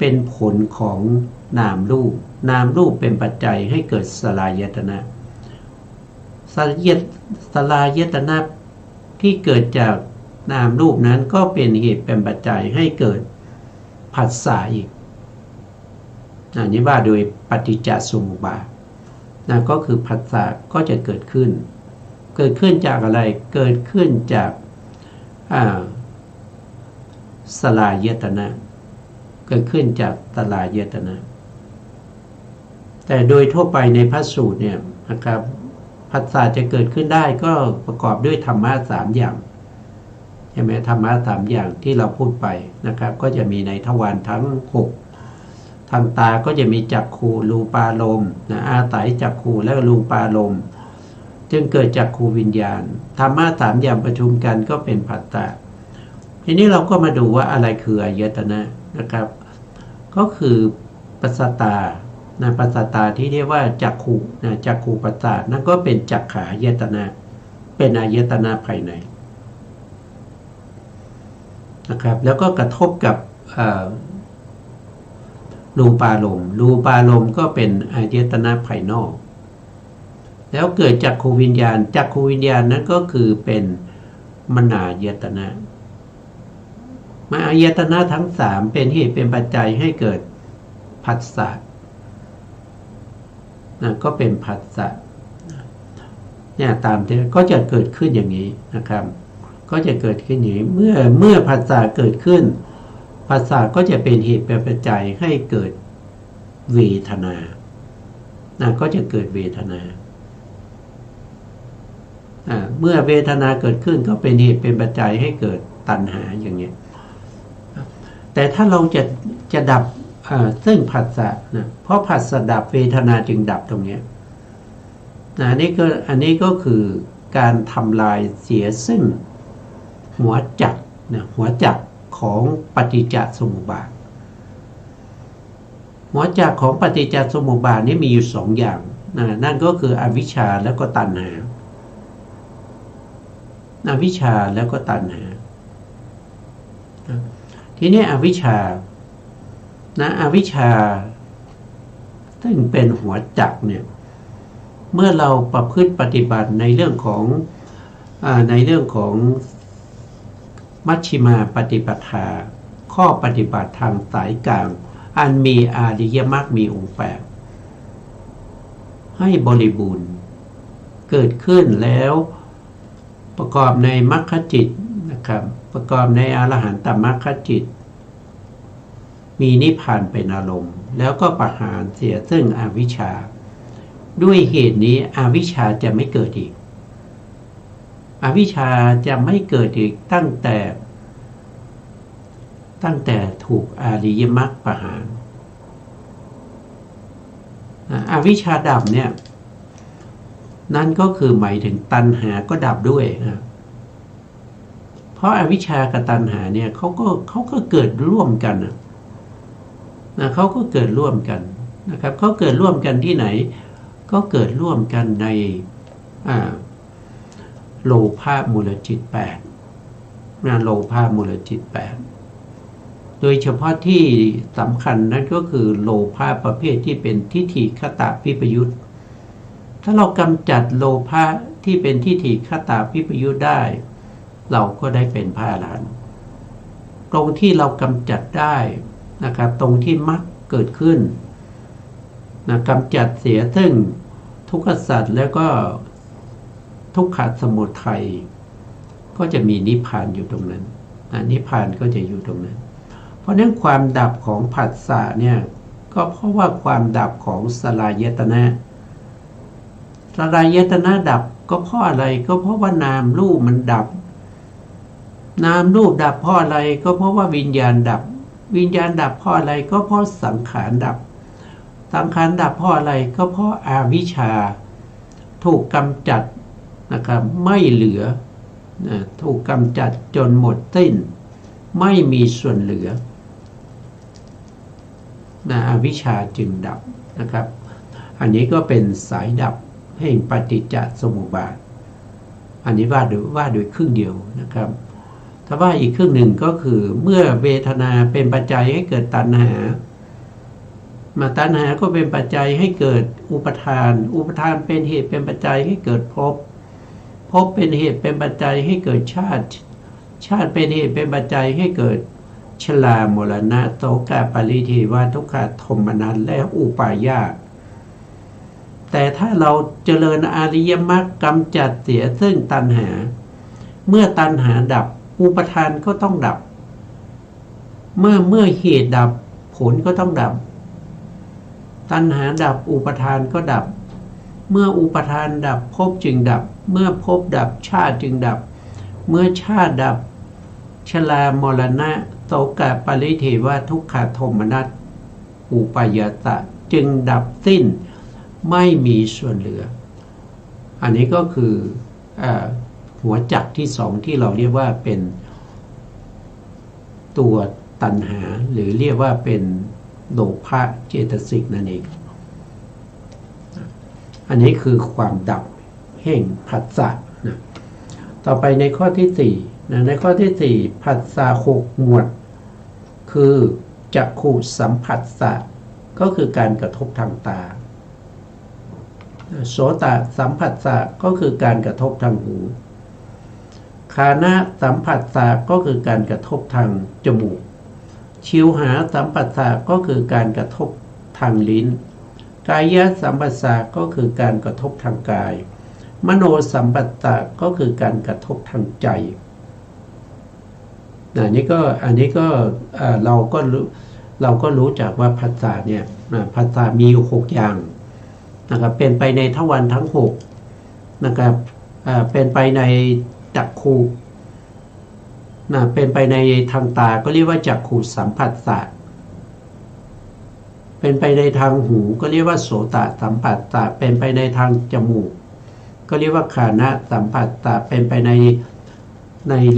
ป็นผลของนามรูปเป็นปัจจัยให้เกิดสลายตนะสลายตนะที่เกิดจากนามรูปนั้นก็เป็นเหตุเป็นปัจจัยให้เกิดผัสสะอีกอันนี้ว่าโดยปฏิจจสมุปบาทก็คือผัสสะก็จะเกิดขึ้นจากอะไรเกิดขึ้นจากสลายตนะเกิดขึ้นจากสลายตนะแต่โดยทั่วไปในพระสูตรเนี่ยนะครับผัสสะจะเกิดขึ้นได้ก็ประกอบด้วยธรรมะ3อย่างใช่ไหมธรรมะ3อย่างที่เราพูดไปนะครับก็จะมีในทวารทั้ง6ทางตาก็จะมีจักขูรูปารมณ์อาศัยจักขูและรูปารมณ์จึงเกิดจักขูวิญญาณธรรมะ3อย่างประชุมกันก็เป็นผัสสะทีนี้เราก็มาดูว่าอะไรคืออายตนะนะครับก็คือปัสสตาปัสสตาที่เรียกว่าจักขุจักขุปัสสะนั่นก็เป็นจักขายตนะเป็นอายตนะภายในนะครับแล้วก็กระทบกับรูปารมณ์ก็เป็นอายตนะภายนอกแล้วเกิดจักขูวิญญาณนั้นก็คือเป็นมนายตนะอายตนะทั้ง3เป็นเหตุเป็นปัจจัยให้เกิดผัสสะก็เป็นผัสสะเนี่ยตามที่ก็จะเกิดขึ้นอย่างนี้นะครับก็จะเกิดขึ้นอย่างนี้เมื่อผัสสะเกิดขึ้นผัสสะก็จะเป็นเหตุเป็นปัจจัยให้เกิด เวทนาก็จะเกิดเวทนาเมื่อเวทนาเกิดขึ้นก็เป็นเหตุเป็นปัจจัยให้เกิดตัณหาอย่างเงี้ยแต่ถ้าเราจะดับซึ่งผัสสะนะเพราะผัสสะดับเวทนาจึงดับตรงเนี้ยอันนี้ก็คือการทำลายเสียซึ่งหัวจักหัวจักของปฏิจจสมุปบาทหัวจักของปฏิจจสมุปบาทนี้มีอยู่2อย่างนั่นก็คืออวิชชาแล้วก็ตัณหาอวิชชาแล้วก็ตัณหาทีนี้อวิชชาอวิชชาซึ่งเป็นหัวจักเนี่ยเมื่อเราประพฤติปฏิบัติในเรื่องของมัชฌิมาปฏิปทาข้อปฏิบัติทางสายกลางอันมีอริยมรรคมีองค์8ให้บริบูรณ์เกิดขึ้นแล้วประกอบในมรรคจิตนะครับประกอบในอรหันตมรรคจิตมีนิพพานเป็นอารมณ์แล้วก็ประหารเสียซึ่งอวิชชาด้วยเหตุนี้อวิชชาจะไม่เกิดอีกอวิชชาจะไม่เกิดอีกตั้งแต่ถูกอริยมรรคประหารอวิชชาดับเนี่ยนั่นก็คือหมายถึงตัณหาก็ดับด้วยนะเพราะอวิชชากับตัณหาเนี่ยเขาก็เกิดร่วมกันเขาก็เกิดร่วมกันนะครับเขาเกิดร่วมกันที่ไหนก็เกิดร่วมกันในโลภะมูลจิต8โลภะมูลจิต8โดยเฉพาะที่สำคัญนั่นก็คือโลภะประเภทที่เป็นทิฏฐิคตวิปยุตถ้าเรากำจัดโลภะที่เป็นทิฏฐิคตวิปยุตได้เราก็ได้เป็นพระอรหันต์ตรงที่เรากำจัดได้นะครับตรงที่มรรคเกิดขึ้นกำจัดเสียซึ่งทุกขสัจแล้วก็ทุกขสมุทัยก็จะมีนิพพานอยู่ตรงนั้นนิพพานก็จะอยู่ตรงนั้นเพราะนั้นความดับของผัสสะเนี่ยก็เพราะว่าความดับของสลายตนะสลายตนะดับก็เพราะอะไรก็เพราะว่านามรูปมันดับนามรูปดับเพราะอะไรก็เพราะว่าวิญญาณดับวิญญาณดับเพราะอะไรก็เพราะสังขารดับสังขารดับเพราะอะไรก็เพราะอวิชชาถูกกำจัดนะครับไม่เหลือถูกกำจัดจนหมดสิ้นไม่มีส่วนเหลืออวิชชาจึงดับนะครับอันนี้ก็เป็นสายดับแห่งปฏิจจสมุปบาทอันนี้ว่าโดยครึ่งเดียวนะครับถ้าว่าอีกครึ่งหนึ่งก็คือเมื่อเวทนาเป็นปัจจัยให้เกิดตัณหาตัณหาก็เป็นปัจจัยให้เกิดอุปทานอุปทานเป็นเหตุเป็นปัจจัยให้เกิดภพภพเป็นเหตุเป็นปัจจัยให้เกิดชาติชาติเป็นเหตุเป็นปัจจัยให้เกิดชรามรณะโสกปริเทวทุกขโทมนัสและอุปาญาสแต่ถ้าเราเจริญอริยมรรคกำจัดเสียซึ่งตัณหาเมื่อตัณหาดับอุปทานก็ต้องดับเมื่อเหตุดับผลก็ต้องดับตัณหาดับอุปทานก็ดับเมื่ออุปทานดับภพจึงดับเมื่อภพดับชาติจึงดับเมื่อชาติดับชรามรณะโสกปริเทวทุกขโทมนัสอุปาญาสจึงดับสิ้นไม่มีส่วนเหลืออันนี้ก็คือหัวจักที่2ที่เราเรียกว่าเป็นตัวตัณหาหรือเรียกว่าเป็นโลภะเจตสิกนั่นเองอันนี้คือความดับแห่งผัสสะนะต่อไปในข้อที่4ในข้อที่4ผัสสะ6หมวดคือจักขุสัมผัสสะก็คือการกระทบทางตาโสตสัมผัสสะก็คือการกระทบทางหูฆานะสัมผัสสะก็คือการกระทบทางจมูกชิวหาสัมผัสสะก็คือการกระทบทางลิ้นกายสัมผัสสะก็คือการกระทบทางกายมโนสัมผัสสะก็คือการกระทบทางใจอันนี้ก็เราก็รู้จักว่าผัสสะเนี่ย ผัสสะมีอยู่6อย่างนะครับเป็นไปในทวารทั้ง6นะครับเป็นไปในจักขุเป็นไปในทางตาก็เรียกว่าจักขุสัมผัสสะเป็นไปในทางหูก็เรียกว่าโสตสัมผัสสะเป็นไปในทางจมูกก็เรียกว่าฆานะสัมผัสสะเป็นไปใน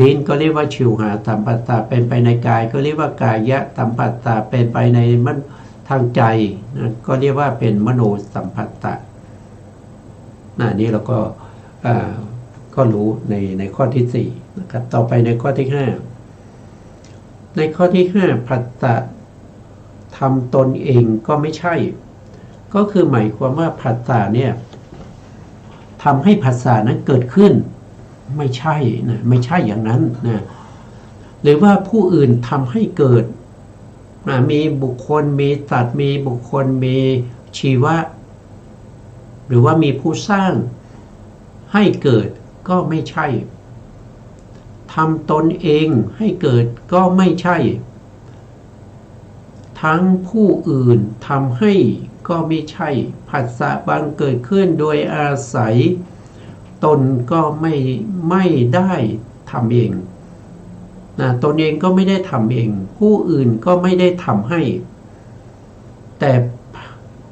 ลิ้นก็เรียกว่าชิวหาสัมผัสสะเป็นไปในกายก็เรียกว่ากายะสัมผัสสะเป็นไปในทางใจก็เรียกว่าเป็นมโนสัมผัสสะนี่เราก็รู้ในข้อที่4นะครับต่อไปในข้อที่5ในข้อที่5ผัสสะทำตนเองก็ไม่ใช่ก็คือหมายความว่าผัสสะเนี่ยทำให้ผัสสะนั้นเกิดขึ้นไม่ใช่นะไม่ใช่อย่างนั้นนะหรือว่าผู้อื่นทำให้เกิดมีบุคคลมีสัตว์มีบุคคลมีชีวะหรือว่ามีผู้สร้างให้เกิดก็ไม่ใช่ทำตนเองให้เกิดก็ไม่ใช่ทั้งผู้อื่นทำให้ก็ไม่ใช่ผัสสะบังเกิดขึ้นโดยอาศัยตนก็ไม่ได้ทำเองตนเองก็ไม่ได้ทำเองผู้อื่นก็ไม่ได้ทำให้แ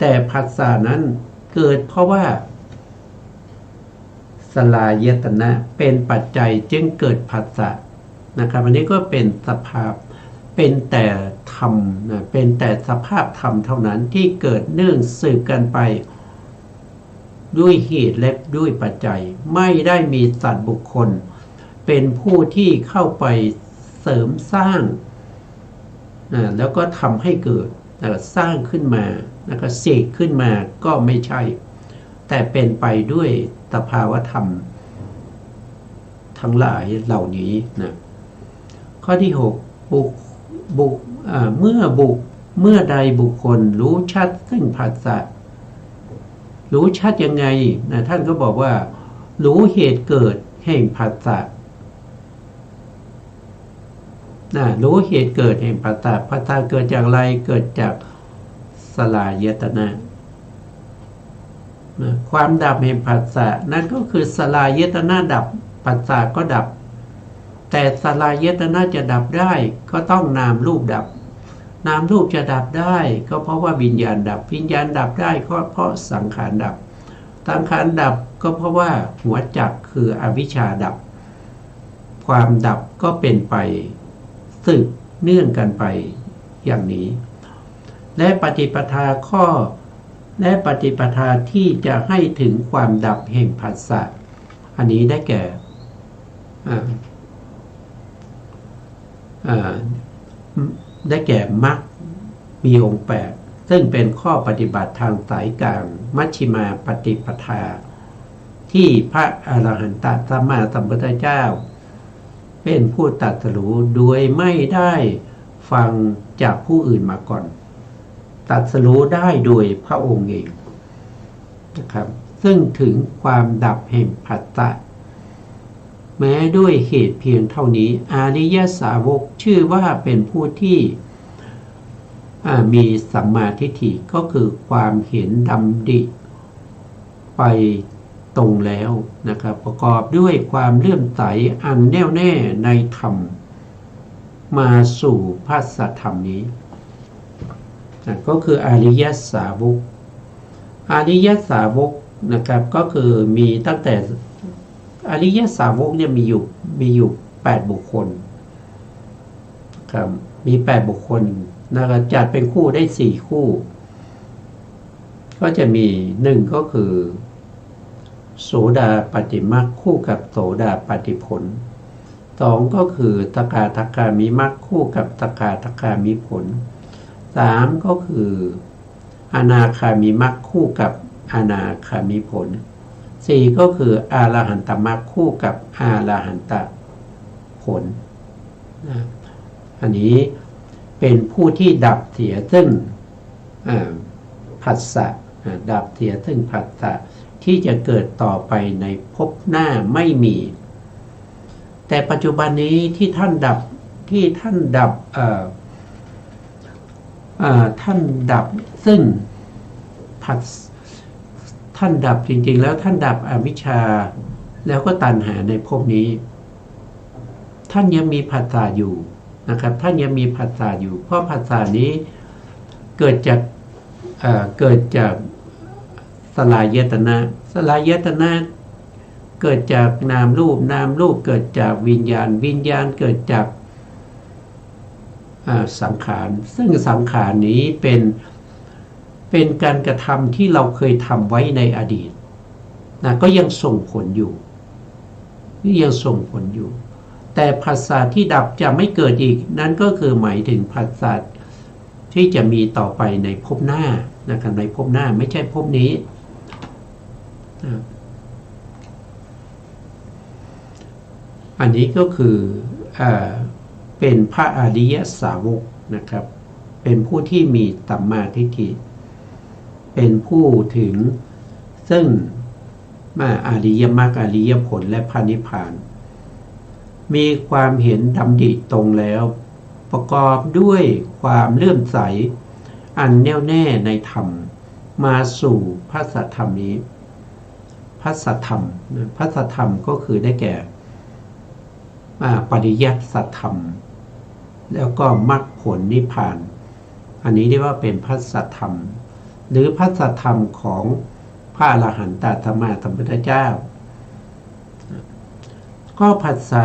ต่ผัสสะนั้นเกิดเพราะว่าสลายตนะเป็นปัจจัยจึงเกิดผัสสะนะครับอันนี้ก็เป็นสภาพเป็นแต่ธรรมเป็นแต่สภาพธรรมเท่านั้นที่เกิดเนื่องสืบกันไปด้วยเหตุและด้วยปัจจัยไม่ได้มีสัตว์บุคคลเป็นผู้ที่เข้าไปเสริมสร้างแล้วก็ทำให้เกิดสร้างขึ้นมาแล้วก็เสกขึ้นมาก็ไม่ใช่แต่เป็นไปด้วยสภาวธรรมทั้งหลายเหล่านี้นะข้อที่6เมื่อใดบุคคลรู้ชัดซึ่งผัสสะรู้ชัดยังไงท่านก็บอกว่ารู้เหตุเกิดแห่งผัสสะรู้เหตุเกิดแห่งผัสสะผัสสะเกิดจากอะไรเกิดจากสลายตนะความดับแห่งผัสสะนั่นก็คือสลายตนะดับผัสสะก็ดับแต่สลายตนะจะดับได้ก็ต้องนามรูปดับนามรูปจะดับได้ก็เพราะว่าวิญญาณดับวิญญาณดับได้ก็เพราะสังขารดับสังขารดับก็เพราะว่าหัวจักคืออวิชชาดับความดับก็เป็นไปสืบเนื่องกันไปอย่างนี้และปฏิปทาที่จะให้ถึงความดับแห่งผัสสะอันนี้ได้แก่มรรคมีองค์8ซึ่งเป็นข้อปฏิบัติทางสายกลางมัชฌิมาปฏิปทาที่พระอรหันตสัมมาสัมพุทธเจ้าเป็นผู้ตรัสรู้โดยไม่ได้ฟังจากผู้อื่นมาก่อนตรัสรู้ได้โดยพระองค์เองนะครับซึ่งถึงความดับแห่งผัสสะแม้ด้วยเหตุเพียงเท่านี้อริยสาวกชื่อว่าเป็นผู้ที่มีสัมมาทิฏฐิก็คือความเห็นดำริไปตรงแล้วนะครับประกอบด้วยความเลื่อมใสอันแน่วแน่ในธรรมมาสู่ภัสสะธรรมนี้ก็คืออริยสาวกอริยสาวกนะครับก็คือมีตั้งแต่อริยสาวกเนี่ยมีอยู่8บุคคลครับมี8บุคคลนะครับจัดเป็นคู่ได้4คู่ก็จะมี1ก็คือโสดาปัตติมรรคคู่กับโสดาปัตติผล2ก็คือสกทาคามิมรรคคู่กับสกทาคามิผล3ก็คืออนาคามิมรรคคู่กับอนาคามิผล4ก็คืออรหันตมรรคคู่กับอรหันตผลอันนี้เป็นผู้ที่ดับเสียซึ่งผัสสะดับเสียซึ่งผัสสะที่จะเกิดต่อไปในภพหน้าไม่มีแต่ปัจจุบันนี้ที่ท่านดับ ท่านดับซึ่งท่านดับจริงๆแล้วท่านดับอวิชชาแล้วก็ตัณหาในภพนี้ท่านยังมีผัสสะอยู่นะครับท่านยังมีผัสสะอยู่เพราะผัสสะนี้เกิดจากสลายตนะสลายตนะเกิดจากนามรูปนามรูปเกิดจากวิญญาณวิญญาณเกิดจากสังขารซึ่งสังขารนี้เป็นการกระทำที่เราเคยทำไว้ในอดีตนะก็ยังส่งผลอยู่นี่ยังส่งผลอยู่แต่ผัสสะที่ดับจะไม่เกิดอีกนั้นก็คือหมายถึงผัสสะที่จะมีต่อไปในภพหน้านะครับในภพหน้าไม่ใช่ภพนี้อันนี้ก็คือเป็นพระอริยสาวกนะครับเป็นผู้ที่มีสัมมาทิฏฐิเป็นผู้ถึงซึ่งอริยมรรคอริยผลและพระนิพพานมีความเห็นดำริตรงแล้วประกอบด้วยความเลื่อมใสอันแน่วแน่ในธรรมมาสู่พระสัทธรรมนี้พระสัทธรรมพระสัทธรรมก็คือได้แก่ปริยัติสัทธรรมแล้วก็มรรคผลนิพพานอันนี้เรียกว่าเป็นพระสัทธรรมหรือพระสัทธรรมของพระอรหันตสัมมาสัมพุทธเจ้าก็ผัสสะ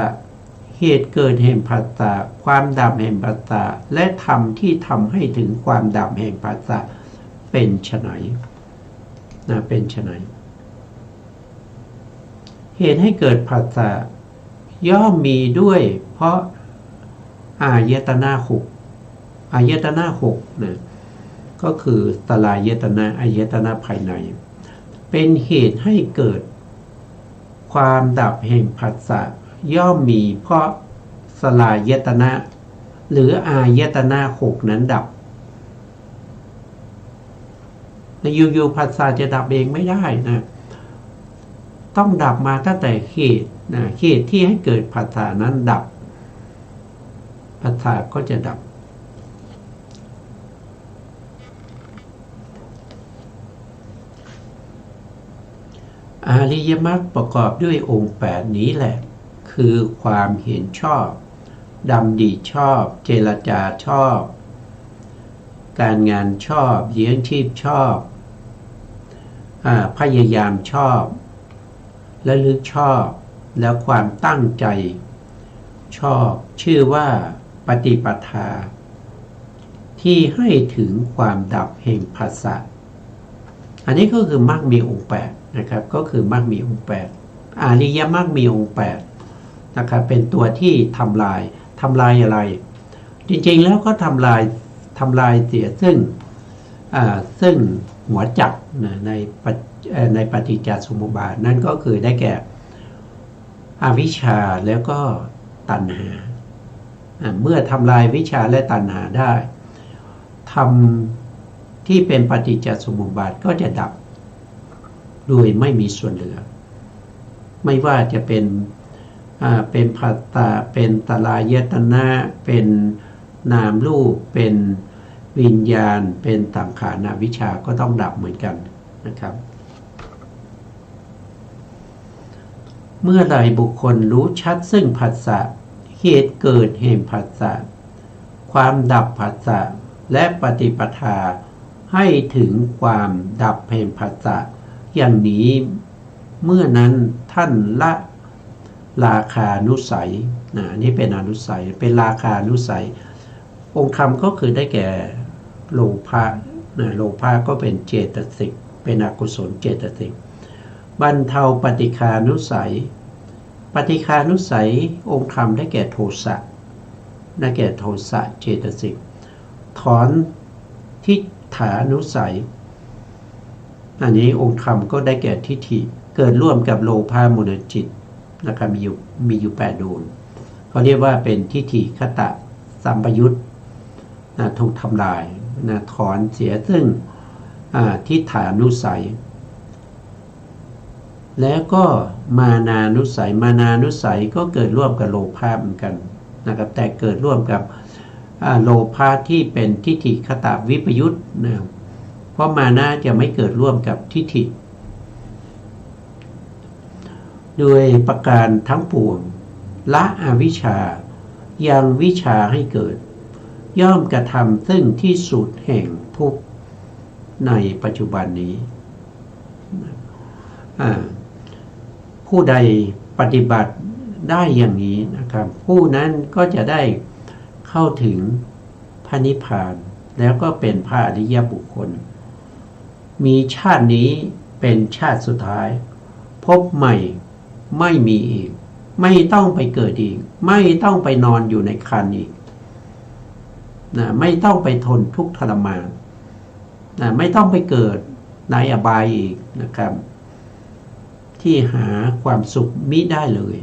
เหตุเกิดแห่งผัสสะความดับแห่งผัสสะและธรรมที่ทำให้ถึงความดับแห่งผัสสะเป็นไฉนเป็นไฉนเหตุให้เกิดผัสสะย่อมมีด้วยเพราะอายตนะหกอายตนะหกนะก็คือสลายตนะอายตนะภายในเป็นเหตุให้เกิดความดับแห่งผัสสะย่อมมีเพราะสลายตนะหรืออายตนะหกนั้นดับอยู่ๆผัสสะจะดับเองไม่ได้นะต้องดับมาตั้งแต่เหตุเหตุที่ให้เกิดผัสสะนั้นดับผัสสะก็จะดับอริยมรรคประกอบด้วยองค์8นี้แหละคือความเห็นชอบดำริชอบเจรจาชอบการงานชอบเลี้ยงชีพชอบพยายามชอบและลึกชอบแล้วความตั้งใจชอบชื่อว่าปฏิปทาที่ให้ถึงความดับแห่งผัสสะอันนี้ก็คือมรรคมีองค์8นะครับก็คือมรรคมีองค์8อริยมรรคมีองค์8นะครับเป็นตัวที่ทำลายอะไรจริงๆแล้วก็ทำลายเสียซึ่งหัวจักรในปฏิจจสมุปบาทนั่นก็คือได้แก่อวิชชาแล้วก็ตัณหาเมื่อทำลายวิชชาและตัณหาได้ธรรมที่เป็นปฏิจจสมุปบาทก็จะดับโดยไม่มีส่วนเหลือไม่ว่าจะเป็นผัสสะเป็นสลายตนะเป็นนามรูปเป็นวิญญาณเป็นสังขารอวิชชาก็ต้องดับเหมือนกันนะครับเมื่อใดบุคคลรู้ชัดซึ่งผัสสะเหตุเกิดแห่งผัสสะความดับผัสสะและปฏิปทาให้ถึงความดับแห่งผัสสะอย่างนี้เมื่อนั้นท่านละราคานุสัยนี่เป็นอนุสัยเป็นราคานุสัยองค์ธรรมก็คือได้แก่โลภะโลภะก็เป็นเจตสิกเป็นอกุศลเจตสิกบรรเทาปฏิฆานุสัยปฏิฆานุสัยองค์ธรรมได้แก่โทสะได้แก่โทสะเจตสิกถอนทิฏฐานุสัยอันนี้องค์ธรรมก็ได้แก่ทิฏฐิเกิดร่วมกับโลภะมูลจิตนะครับมีอยู่8ดวงเขาเรียกว่าเป็นทิฏฐิคตะสัมปยุตถูกทำลายถอนเสียซึ่งทิฏฐานุสัยแล้วก็มานานุสัยก็เกิดร่วมกับโลภะเหมือนกันนะครับแต่เกิดร่วมกับ โลภะที่เป็นทิฏฐิคตวิปยุตนะเพราะมานะจะไม่เกิดร่วมกับทิฏฐิโดยประการทั้งปวงละอวิชชายังวิชาให้เกิดย่อมกระทำซึ่งที่สุดแห่งทุกข์ในปัจจุบันนี้ผู้ใดปฏิบัติได้อย่างนี้นะครับผู้นั้นก็จะได้เข้าถึงพระนิพพานแล้วก็เป็นพระอริยบุคคลมีชาตินี้เป็นชาติสุดท้ายพบใหม่ไม่มีอีกไม่ต้องไปเกิดอีกไม่ต้องไปนอนอยู่ในครรภ์อีกนะไม่ต้องไปทนทุกข์ทรมานนะไม่ต้องไปเกิดในอบายอีกนะครับที่หาความสุขมิได้เลย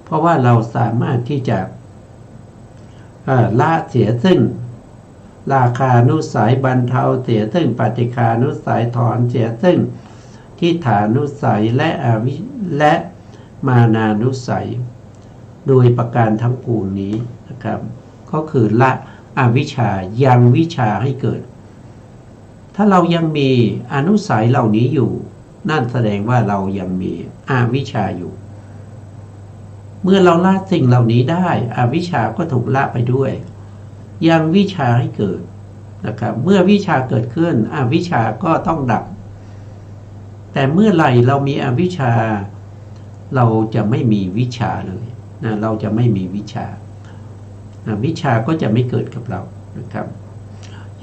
เพราะว่าเราสามารถที่จะละเสียซึ่งราคานุสัยบรรเทาเสียซึ่งปฏิฆานุสัยถอนเสียซึ่งทิฏฐานุสัยและมานานุสัยโดยประการทั้งปวงนี้นะครับก็คือละอวิชชายังวิชาให้เกิดถ้าเรายังมีอนุสัยเหล่านี้อยู่นั่นแสดงว่าเรายังมีอวิชชาอยู่เมื่อเราละสิ่งเหล่านี้ได้อวิชชาก็ถูกละไปด้วยยังวิชาให้เกิดนะครับเมื่อวิชาเกิดขึ้นอวิชชาก็ต้องดับแต่เมื่อไหร่เรามีอวิชชาเราจะไม่มีวิชาเลยนะเราจะไม่มีวิชาวิชาก็จะไม่เกิดกับเรานะครับ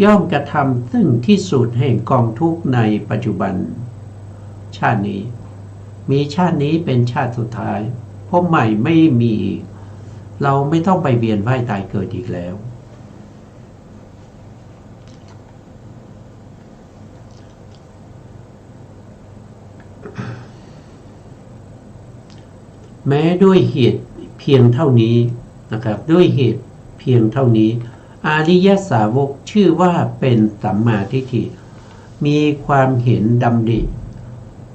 ย่อมกระทำซึ่งที่สุดแห่งกองทุกข์ในปัจจุบันชาตินี้มีชาตินี้เป็นชาติสุดท้ายพบใหม่ไม่มีเราไม่ต้องไปเวียนว่ายตายเกิดอีกแล้วแม้ด้วยเหตุเพียงเท่านี้นะครับด้วยเหตุเพียงเท่านี้อริยสาวกชื่อว่าเป็นสัมมาทิฏฐิมีความเห็นดำริ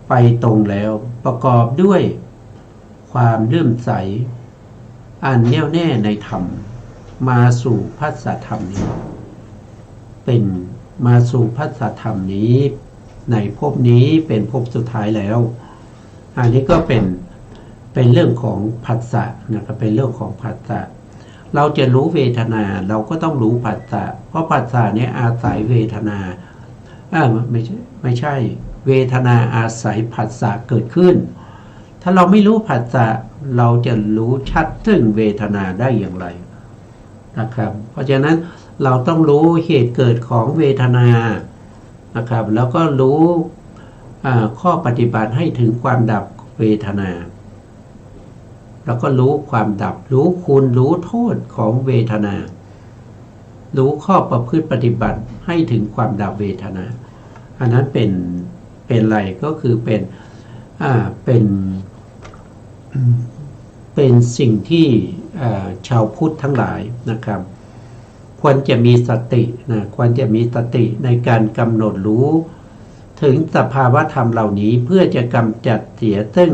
ไปตรงแล้วประกอบด้วยความเลื่อมใสอันแน่วแน่ในธรรมมาสู่ภัสสธรรมนี้เป็นมาสู่ภัสสธรรมนี้ในภพนี้เป็นภพสุดท้ายแล้วอันนี้ก็เป็นเรื่องของผัสสะนะครับเป็นเรื่องของผัสสะเราจะรู้เวทนาเราก็ต้องรู้ผัสสะเพราะผัสสะเนี่ยอาศัยเวทนาไม่ใช่เวทนาอาศัยผัสสะเกิดขึ้นถ้าเราไม่รู้ผัสสะเราจะรู้ชัดซึ่งเวทนาได้อย่างไรนะครับเพราะฉะนั้นเราต้องรู้เหตุเกิดของเวทนานะครับแล้วก็รู้ข้อปฏิบัติให้ถึงความดับเวทนาแล้วก็รู้ความดับรู้คุณรู้โทษของเวทนารู้ข้อประพฤติปฏิบัติให้ถึงความดับเวทนาอันนั้นเป็นอะไรก็คือเป็นสิ่งที่ชาวพุทธทั้งหลายนะครับควรจะมีสตินะควรจะมีสติในการกำหนดรู้ถึงสภาวะธรรมเหล่านี้เพื่อจะกำจัดเสียซึ่ง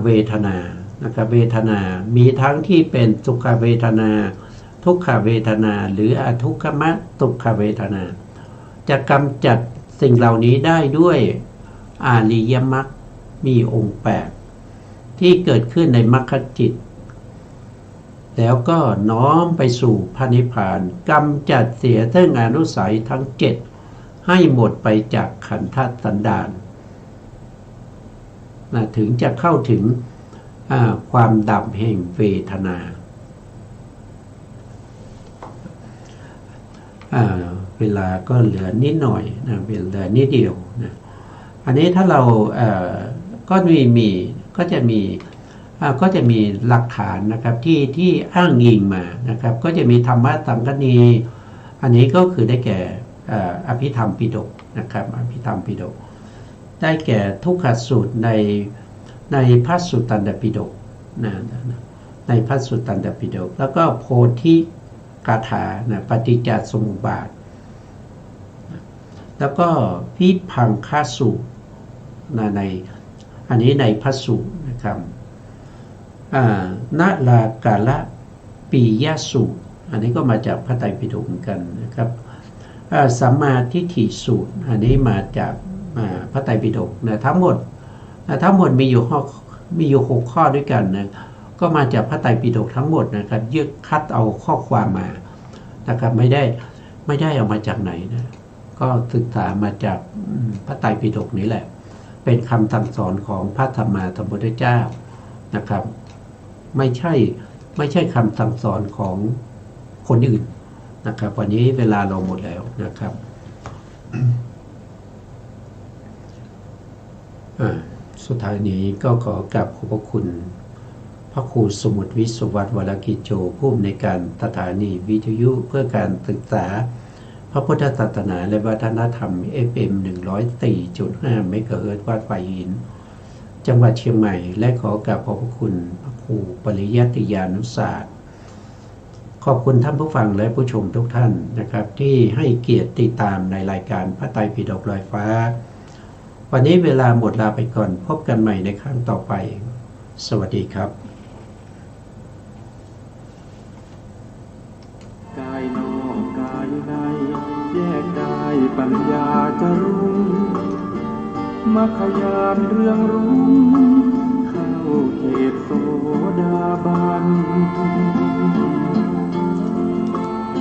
เวทนานะครับเวทนามีทั้งที่เป็นสุขเวทนาทุกขเวทนาหรืออทุกขมทุกขเวทนาจะกำจัดสิ่งเหล่านี้ได้ด้วยอริยมรรคมีองค์8ที่เกิดขึ้นในมรรคจิตแล้วก็น้อมไปสู่พระนิพพานกำจัดเสียซึ่งอนุสัยทั้ง7ให้หมดไปจากขันธสันดานถึงจะเข้าถึงความดับแห่งเวทนาเวลาก็เหลือนิดหน่อยนะเหลือนิดเดียวนะอันนี้ถ้าเราก็จะมีหลักฐานนะครับที่อ้างอิงมานะครับก็จะมีธรรมะสังคณีอันนี้ก็คือได้แก่อภิธรรมปิฎกนะครับอภิธรรมปิฎกได้แก่ทุกขสูตรในพระสุตตันตปิฎกนะในพระสุตตันตปิฎกแล้วก็โพธิกถานะปฏิจจสมุปบาทแล้วก็วิพังคสูตรนะในอันนี้ในพระสูตรนะครับนาลากาละปียสูตร อันนี้ก็มาจากพระไตรปิฎกเหมือนกันนะครับสัมมาทิฏฐิสูตรอันนี้มาจากพระไตรปิฎกนะทั้งหมดมีอยู่6ข้อด้วยกันนะก็มาจากพระไตรปิฎกทั้งหมดนะครับยึดคัดเอาข้อความมานะครับไม่ได้เอามาจากไหนนะก็ศึกษามาจากพระไตรปิฎกนี้แหละเป็นคำสั่งสอนของพระธรรมาสัมพุทธเจ้านะครับไม่ใช่คำสั่งสอนของคนอื่นนะครับวันนี้เวลาเราหมดแล้วนะครับสุดท้ายนี้ก็ขอกราบขอบพระคุณพระครูสมุทรวิศวัตรวรกิจโจผู้อำนวยการสถานีวิทยุเพื่อการศึกษาพระพุทธศาสนาและวัฒนธรรม FM 104.5 เมกะเฮิรตซ์วัดป่าหินจังหวัดเชียงใหม่และขอกราบขอบพระคุณพระครูปริยัติยานุศาสตร์ขอบคุณท่านผู้ฟังและผู้ชมทุกท่านนะครับที่ให้เกียรติติดตามในรายการพระไตรปิฎกลอยฟ้าวันนี้เวลาหมดลาไปก่อนพบกันใหม่ในครั้งต่อไปสวัสดีครับกายนอกกายในแยกได้ปัญญาจะรุ่งมัคคยานเรื่องรุ่งเข้าเขตโสดาบัน